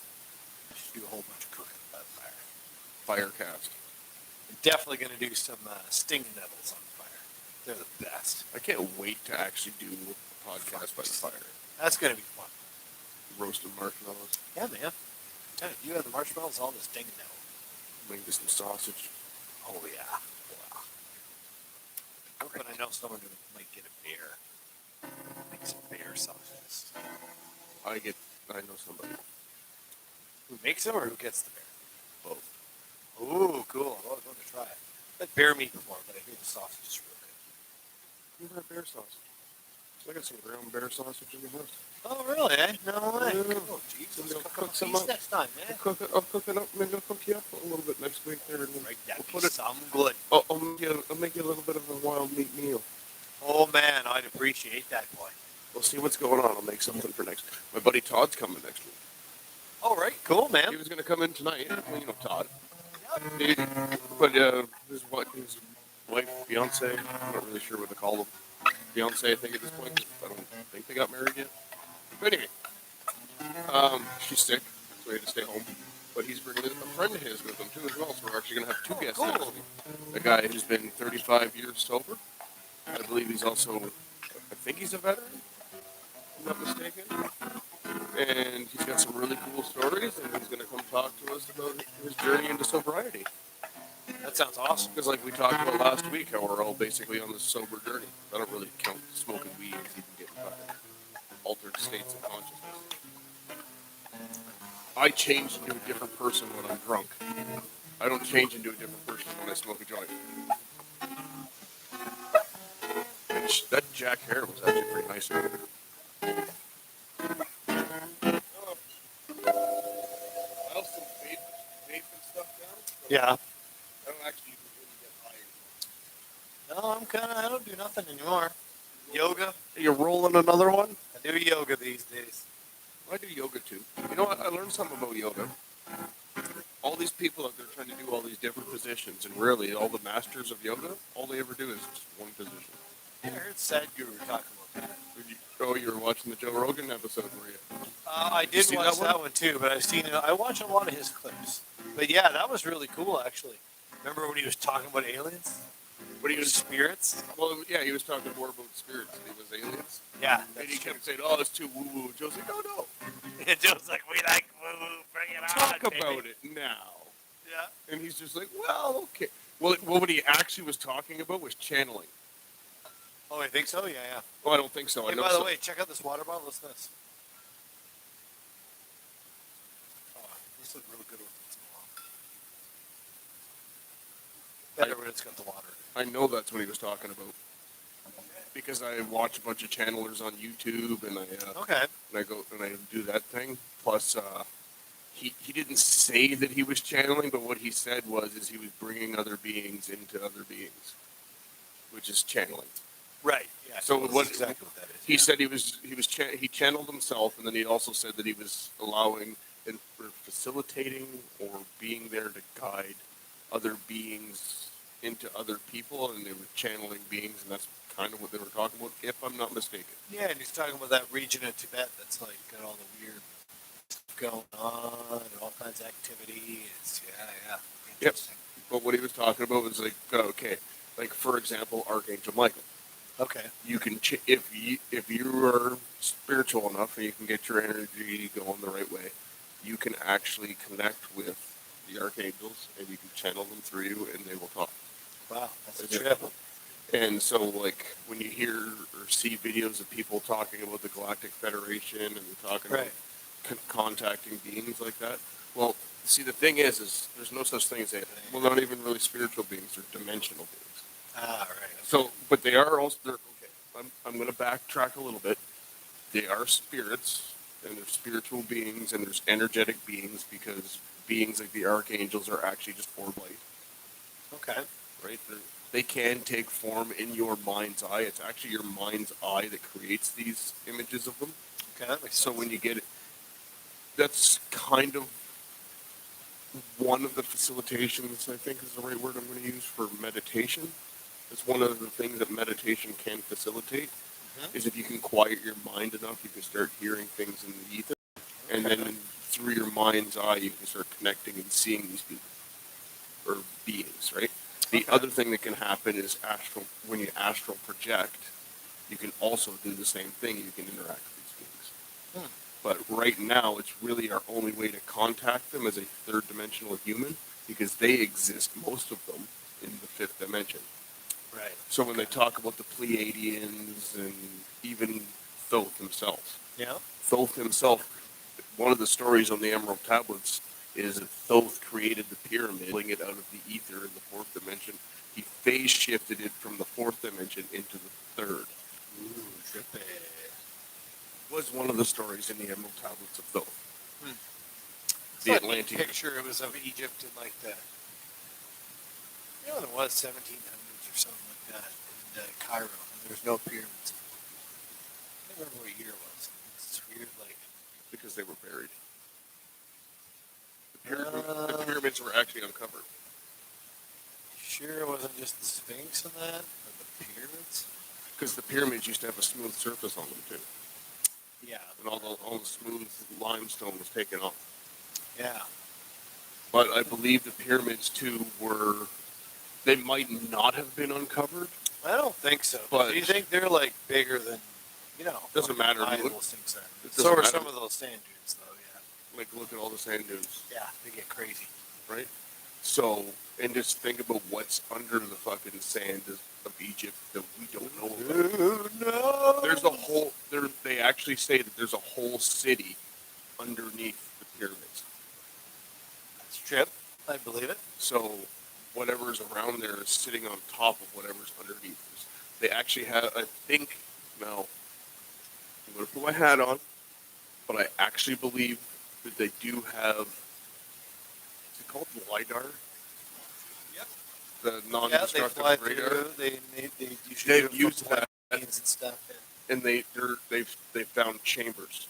We should do a whole bunch of cooking by the fire. Firecast. We're definitely going to do some stinging nettles on fire. They're the best. I can't wait to actually do a podcast by the fire. That's going to be fun. Roasted marshmallows. Yeah, man. Tell you have the marshmallows, all the stinging nettle. Make this some sausage. Oh, yeah. Wow. Hoping I know someone who might get a bear. Make some bear sausages. I know somebody. Who makes them or who gets the bear? Both. Ooh, cool. I was going to try it. I've had bear meat before, but I hear the sausage is real good. You got bear sausage. I got some ground bear sausage in the house. Oh, really, eh? No way. Yeah. Oh, jeez. Maybe Let's I'll cook cook up some a piece up. next time, man. I'll cook it up. Maybe I'll cook you up a little bit next week there. And Right, we'll that'd be some good. I'll make you a little bit of a wild meat meal. Oh, man, I'd appreciate that, boy. We'll see what's going on. I'll make something for next. My buddy Todd's coming next week. All right, cool, man. He was going to come in tonight. Well, you know Todd. Yep. But his wife, fiance, I'm not really sure what to call them. Fiance, I think at this point, 'cause I don't think they got married yet. But anyway, she's sick, so he had to stay home. But he's bringing a friend of his with him too, as well. So we're actually going to have 2 guests cool. next week. A guy who's been 35 years sober. I believe he's also, I think he's a veteran, if I'm not mistaken. And he's got some really cool stories, and he's going to come talk to us about his journey into sobriety. That sounds awesome. Because like we talked about last week, how we're all basically on this sober journey. I don't really count smoking weed as even getting fucking altered states of consciousness. I change into a different person when I'm drunk. I don't change into a different person when I smoke a joint. And that Jack hair was actually pretty nice. I also vape and stuff down. Yeah. I don't actually really get high anymore. No, I don't do nothing anymore. Yoga. Are you rolling another one? I do yoga these days. I do yoga too. You know what? I learned something about yoga. All these people out there trying to do all these different positions, and really, all the masters of yoga, all they ever do is just one position. I heard Sadhguru talking about that. You were watching the Joe Rogan episode, were you? I You did seen watch that that one? one too, but I watch a lot of his clips. But yeah, that was really cool actually. Remember when he was talking about aliens? But he was, Spirits? well, yeah, he was talking more about spirits than he was aliens. Yeah, And he that's true. kept saying, "Oh, it's too woo-woo." Joe's like, "No, no, And Joe's like, we like woo-woo, bring it on. talk baby." about it now." Yeah. And he's just like, well, okay. Well, what he actually was talking about was channeling. Oh, I think so. Yeah, yeah. Well, I don't think so. I Hey, know by the some- way, check out this water bottle. Listen to this. Oh, these look real good with this one. Better when it's got the water. I know that's what he was talking about. Because I watch a bunch of channelers on YouTube, and Okay. I do that thing. Plus, he didn't say that he was channeling, but what he said is he was bringing other beings into other beings, which is channeling. Right. Yeah. So that's what exactly what that is. he yeah. said he channeled himself, and then he also said that he was allowing and or facilitating or being there to guide other beings into other people, and they were channeling beings, and that's kind of what they were talking about, if I'm not mistaken. Yeah, and he's talking about that region of Tibet that's like got all the weird stuff going on and all kinds of activities. Yeah. Interesting. But what he was talking about was like, okay, like for example, Archangel Michael. Okay. You can if you are spiritual enough and you can get your energy going the right way, you can actually connect with the archangels, and you can channel them through you, and they will talk. Wow, that's a Okay. trip. And so, like, when you hear or see videos of people talking about the Galactic Federation and they're talking Right. about contacting beings like that, well, see, the thing is there's no such thing as well, not even really spiritual beings, they're dimensional beings. Ah, right. Okay. So, but they are also, okay, I'm going to backtrack a little bit. They are spirits, and they're spiritual beings, and there's energetic beings, because beings like the archangels are actually just orb light, Okay. right? They can take form in your mind's eye. It's actually your mind's eye that creates these images of them. Okay, that makes So sense. when you get it, that's kind of one of the facilitations, I think is the right word I'm going to use, for meditation. It's one of the things that meditation can facilitate, is if you can quiet your mind enough, you can start hearing things in the ether. And then through your mind's eye, you can start connecting and seeing these people, or beings, right? The other thing that can happen is when you astral project, you can also do the same thing. You can interact with these beings. But right now, it's really our only way to contact them as a third dimensional human, because they exist, most of them, in the fifth dimension. Right. So when they talk about the Pleiadians and even Thoth himself, Yeah. Thoth himself, one of the stories on the Emerald Tablets is that Thoth created the pyramid, pulling it out of the ether in the fourth dimension. He phase shifted it from the fourth dimension into the third. Ooh, trippy. Was one of the stories in the Emerald Tablets of Thoth. The The Atlantean Atlantean. picture, it was of Egypt in like the, you know, it was 1700s or something like that in Cairo. And there was no pyramids. I can't remember what year it was. It's weird, like. Because they were buried. The pyramids were actually uncovered. Sure, it wasn't just the Sphinx and that, but the pyramids. Because the pyramids used to have a smooth surface on them too, Yeah. and all the smooth limestone was taken off. Yeah. But I believe the pyramids too they might not have been uncovered. I don't think so. But- Do you think they're like bigger than, you know? Doesn't matter. High Look- those things are. it doesn't So are matter. some of those sand dunes, though. Yeah. Like, look at all the sand dunes, Yeah, they get crazy. right? So, and just think about what's under the fucking sand of Egypt that we don't know about. No. There's they actually say that there's a whole city underneath the pyramids. That's a trip. I believe it. So whatever's around there is sitting on top of whatever's underneath. They actually have, I think, now, I'm going to put my hat on, but I actually believe that they do have, is it called LiDAR? Yep. The Yeah, they non-destructive fly radar. through. They usually They've do it used for that. planes and stuff. Yeah. And they've found chambers,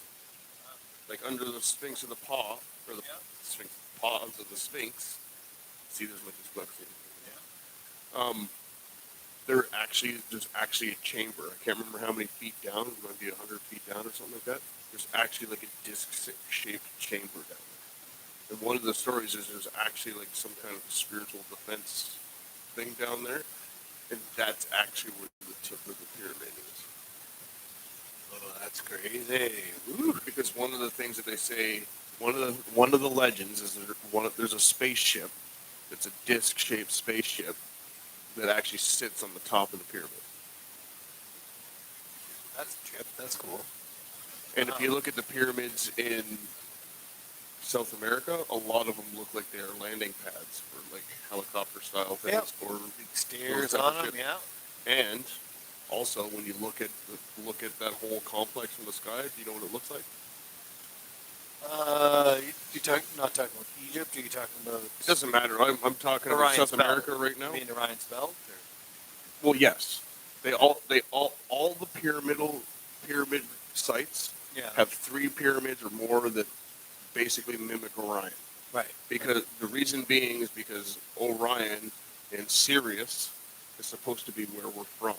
like under the Sphinx of the Paw, or the Yeah. Sphinx paws of the Sphinx. See, there's my dyslexia. There's actually a chamber. I can't remember how many feet down. It might be 100 feet down or something like that. There's actually like a disc-shaped chamber down there. And one of the stories is there's actually like some kind of spiritual defense thing down there, and that's actually where the tip of the pyramid is. Oh, that's crazy. Ooh, because one of the things that they say, one of the legends is there's a spaceship It's a disc-shaped spaceship that actually sits on the top of the pyramid. That's a trip. That's cool. And if you look at the pyramids in South America, a lot of them look like they are landing pads for like helicopter-style things, Yep. or Big stairs type on of them, shit. yeah. And also, when you look at that whole complex from the sky, do you know what it looks like? Not talking about Egypt? Or you talking about It doesn't matter. I'm talking about Orion's South belt? America right now. You mean Orion's belt? Well, yes. All the pyramid sites Yeah. have 3 pyramids or more that basically mimic Orion. Right. Because the reason being is because Orion and Sirius is supposed to be where we're from.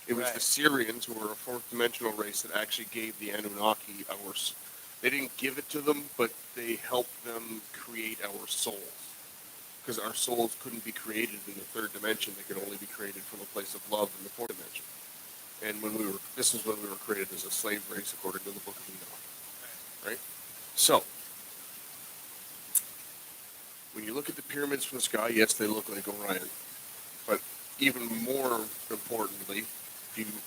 It was the Right. Syrians, who were a fourth dimensional race, that actually gave the Anunnaki ours. They didn't give it to them, but they helped them create our souls. Because our souls couldn't be created in the third dimension; they could only be created from a place of love in the fourth dimension. And this is when we were created as a slave race, according to the Book of Enoch. Right? So, when you look at the pyramids from the sky, yes, they look like Orion. But even more importantly,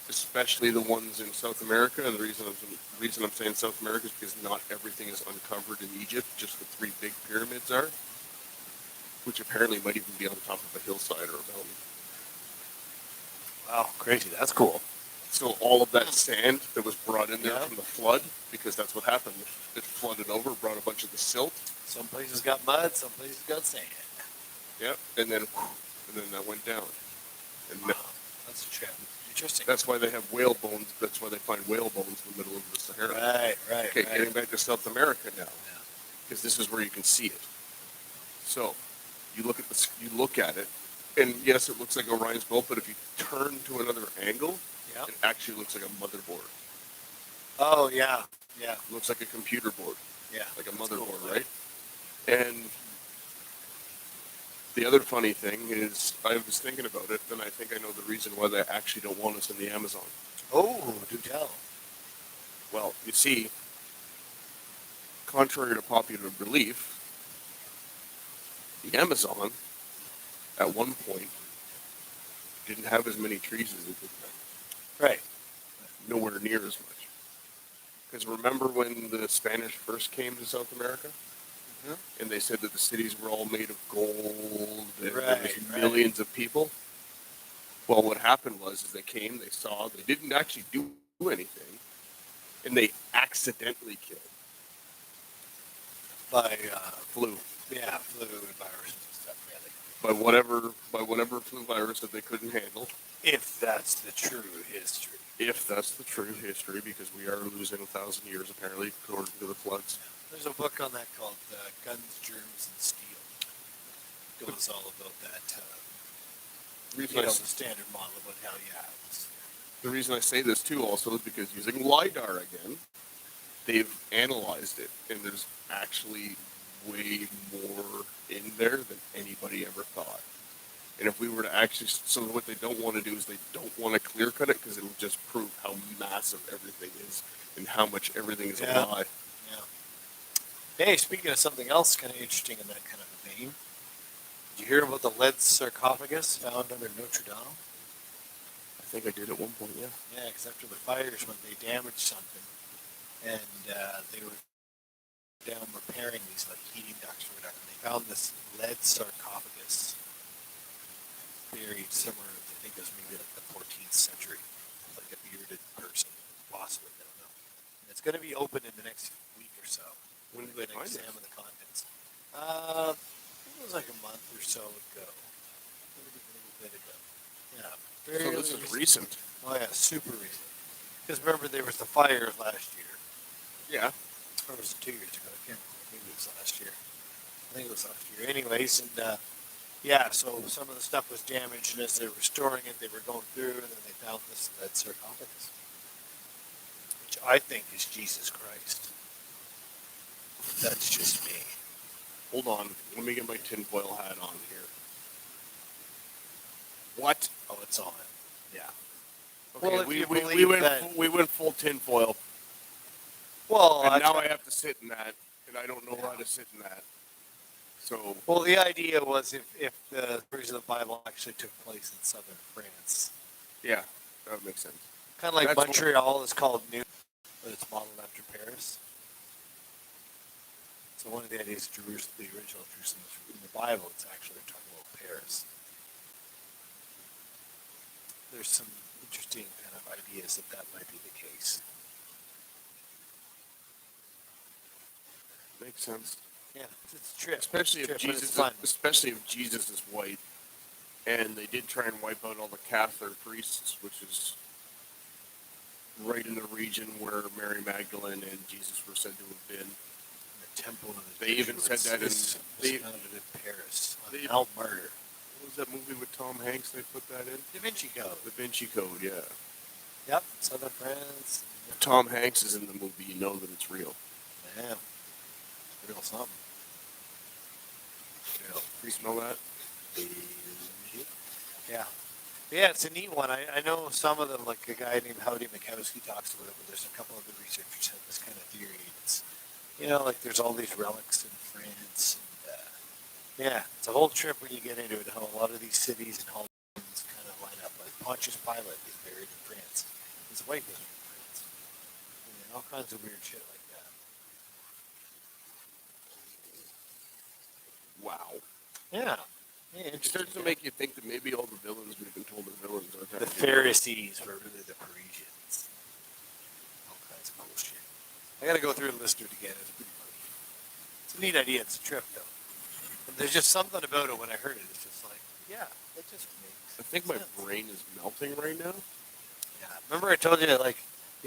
especially the ones in South America, and the reason I'm saying South America is because not everything is uncovered in Egypt, just the 3 big pyramids are, which apparently might even be on top of a hillside or a mountain. Wow, crazy. That's cool. So all of that sand that was brought in there Yeah. from the flood, because that's what happened. It flooded over, brought a bunch of the silt. Some places got mud, some places got sand. Yep, and then that went down. And Wow, that's a trip. Interesting. that's why they have whale bones. That's why they find whale bones in the middle of the Sahara. Right. Okay, getting back to South America now, Yeah. because this is where you can see it. So, you look at it, and yes, it looks like Orion's belt, but if you turn to another angle, Yeah. it actually looks like a motherboard. Oh, yeah. Yeah. It looks like a computer board, Yeah. like a That's motherboard, cool. right? And the other funny thing is, I was thinking about it, and I think I know the reason why they actually don't want us in the Amazon. Oh, do tell. Well, you see, contrary to popular belief, the Amazon, at one point, didn't have as many trees as it did now. Right. Nowhere near as much. Because remember when the Spanish first came to South America? Mhm. And they said that the cities were all made of gold, and there was Right. millions of people? Well, what happened was they came, they saw, they didn't actually do anything, and they accidentally killed. By, Flu. yeah, flu and viruses and stuff, really. By whatever flu virus that they couldn't handle. If that's the true history. If that's the true history, because we are losing 1,000 years apparently, according to the floods. There's a book on that called Guns, Germs, and Steel. It goes all about that, The reason, you I, know, s- the standard model about how, the reason I say this too also is because using LiDAR again, they've analyzed it, and there's actually way more in there than anybody ever thought. And if we were to actually, so what they don't want to do is they don't want to clear cut it, because it would just prove how massive everything is and how much everything is Yeah. a lie. yeah. Hey, speaking of something else kind of interesting in that kind of a vein, did you hear about the lead sarcophagus found under Notre Dame? I think I did at one point, yeah. Yeah, because after the fires, when they damaged something, and they were down repairing these like heating ducts or whatever, they found this lead sarcophagus buried somewhere. I think it was maybe like the 14th century, like a bearded person, possibly. I don't know. And it's going to be open in the next week or so. When did We're they gonna find it? examine the contents. I think it was like a month or so ago. Maybe a little bit ago. Yeah. So Very this is recent. Oh yeah, super recent. Because remember there was the fires last year. Yeah. Or was it 2 years ago? I can't remember. Maybe it was last year. I think it was last year. Anyways, and yeah, so some of the stuff was damaged, and as they were storing it, they were going through, and then they found this lead sarcophagus, which I think is Jesus Christ. That's just me. Hold on. Let me get my tinfoil hat on here. What? Oh, it's on. Yeah. Okay, Well, if we, you we, believe went that- we went full tinfoil, Well, and now try- I have to sit in that, and I don't know how to sit in that. So Well, the idea was if the stories of the Bible actually took place in southern France, yeah, that would make sense. kind of like That's what- Montreal is called New, but it's modeled after Paris. So one of the ideas, Jerusalem, the original Jerusalem in the Bible, it's actually talking about Paris. There's some interesting kind of ideas that might be the case. Makes sense. Yeah, it's a trip. Especially It's a if trip, but it's Jesus, fun. especially if Jesus is white, and they did try and wipe out all the Catholic priests, which is right in the region where Mary Magdalene and Jesus were said to have been. The temple of the They even said that in they founded in Paris on they- Mount Martyr. What was that movie with Tom Hanks? They put that in Da Vinci Code. Da Vinci Code. Yeah, Yep, southern France. if Tom Hanks is in the movie, you know that it's real. Yeah, real something. Real. You smell that? Yeah. Yeah, it's a neat one. I know some of them, like a guy named Howdy Mikowski talks about it, but there's a couple of the researchers have this kind of theory. It's, like there's all these relics in France. And, yeah, it's a whole trip when you get into it, how a lot of these cities and homes kind of line up. Like Pontius Pilate is buried in France. His wife was from France. And all kinds of weird shit like that. Wow. Yeah. Yeah, It interesting. starts to make you think that maybe all the villains we've been told are villains aren't The actually Pharisees were really the Parisians. All kinds of cool shit. I gotta go through and list it again. It's pretty funny. It's a neat idea. It's a trip, though. And there's just something about it when I heard it. It's just like, yeah, it just makes I think my sense. brain is melting right now. Yeah. Remember I told you that, like,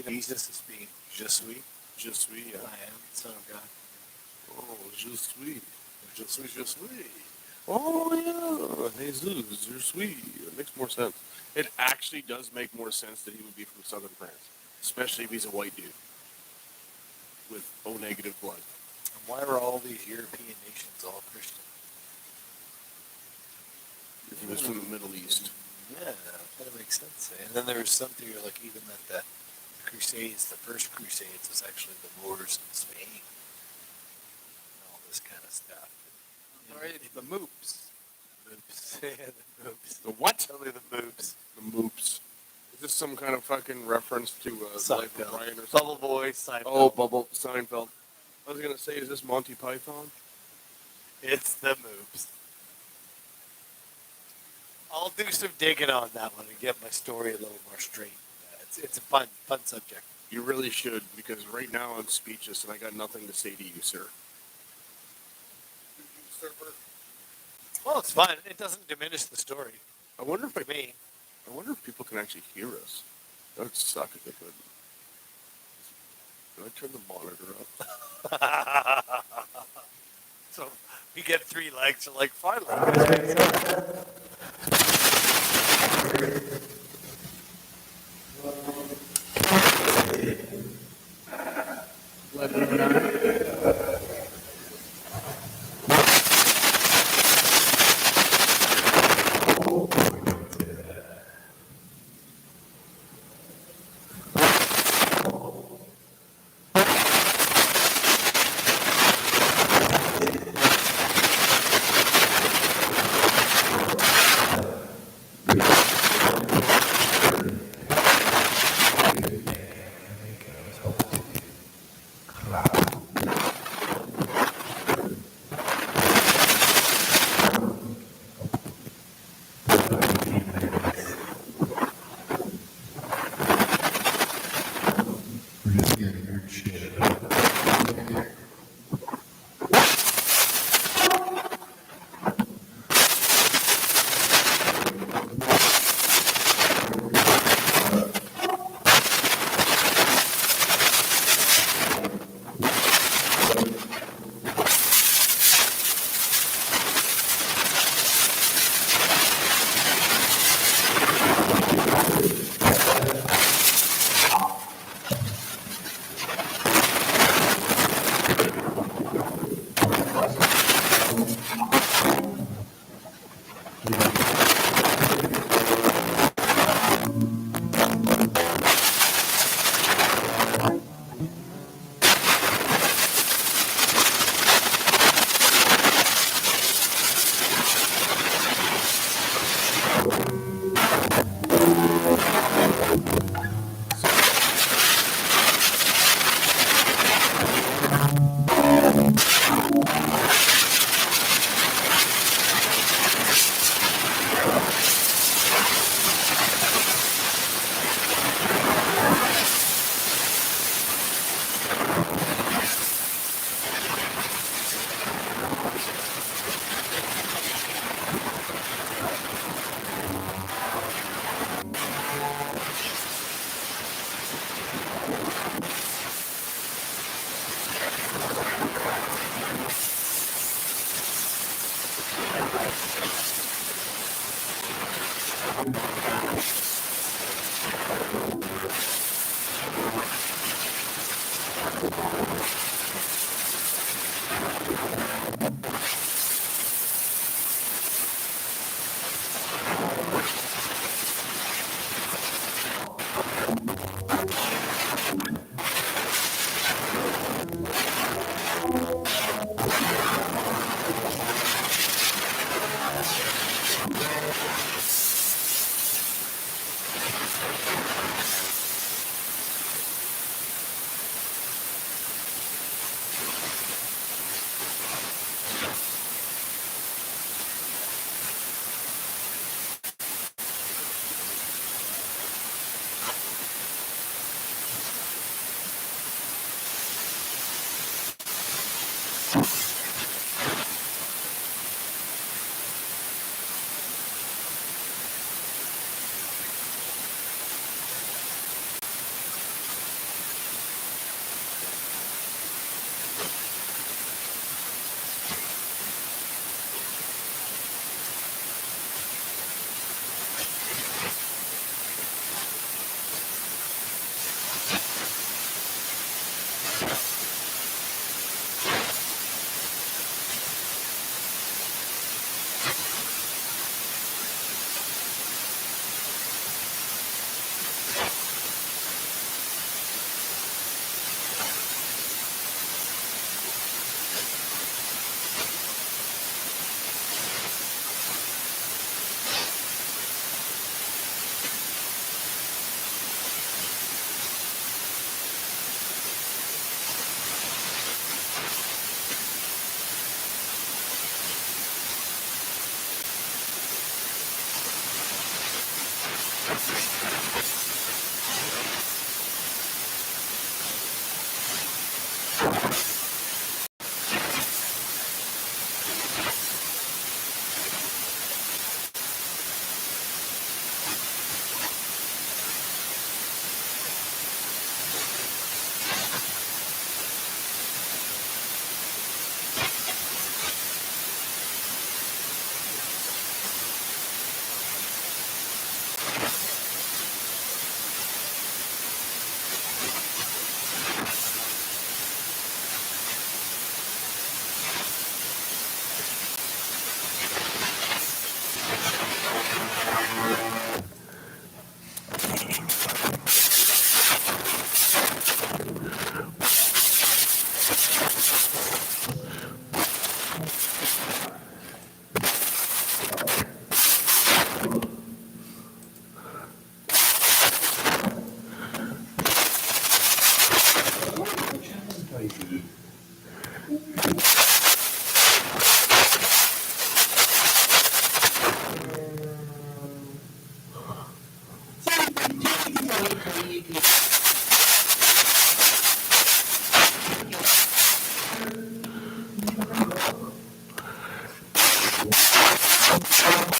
Jesus is being je suis? Je suis. I am the Son of God. Oh, je suis. Je suis, je suis. Oh yeah, Jesus, you're sweet. It makes more sense. It actually does make more sense that he would be from southern France, especially if he's a white dude with O negative blood. And why were all these European nations all Christian? If he was from the Middle East. Yeah, that makes sense. And then there was some theory, like even that the Crusades, the first Crusades, was actually the Moors in Spain. And all this kind of stuff. Sorry, it's the moops. Moops. Yeah, the moops. The what? Tell me the moops. The Moops. Is this some kind of fucking reference to the Life of Brian or something? Bubble Boy, Seinfeld. Oh, Bubble Seinfeld. I was gonna say, is this Monty Python? It's the moops. I'll do some digging on that one and get my story a little more straight. It's a fun subject. You really should, because right now I'm speechless and I got nothing to say to you, sir. Well, it's fun. It doesn't diminish the story. I wonder if For me. I wonder if people can actually hear us. That would suck if they couldn't. Can I turn the monitor up? So we get 3 likes or like 5 likes. Something,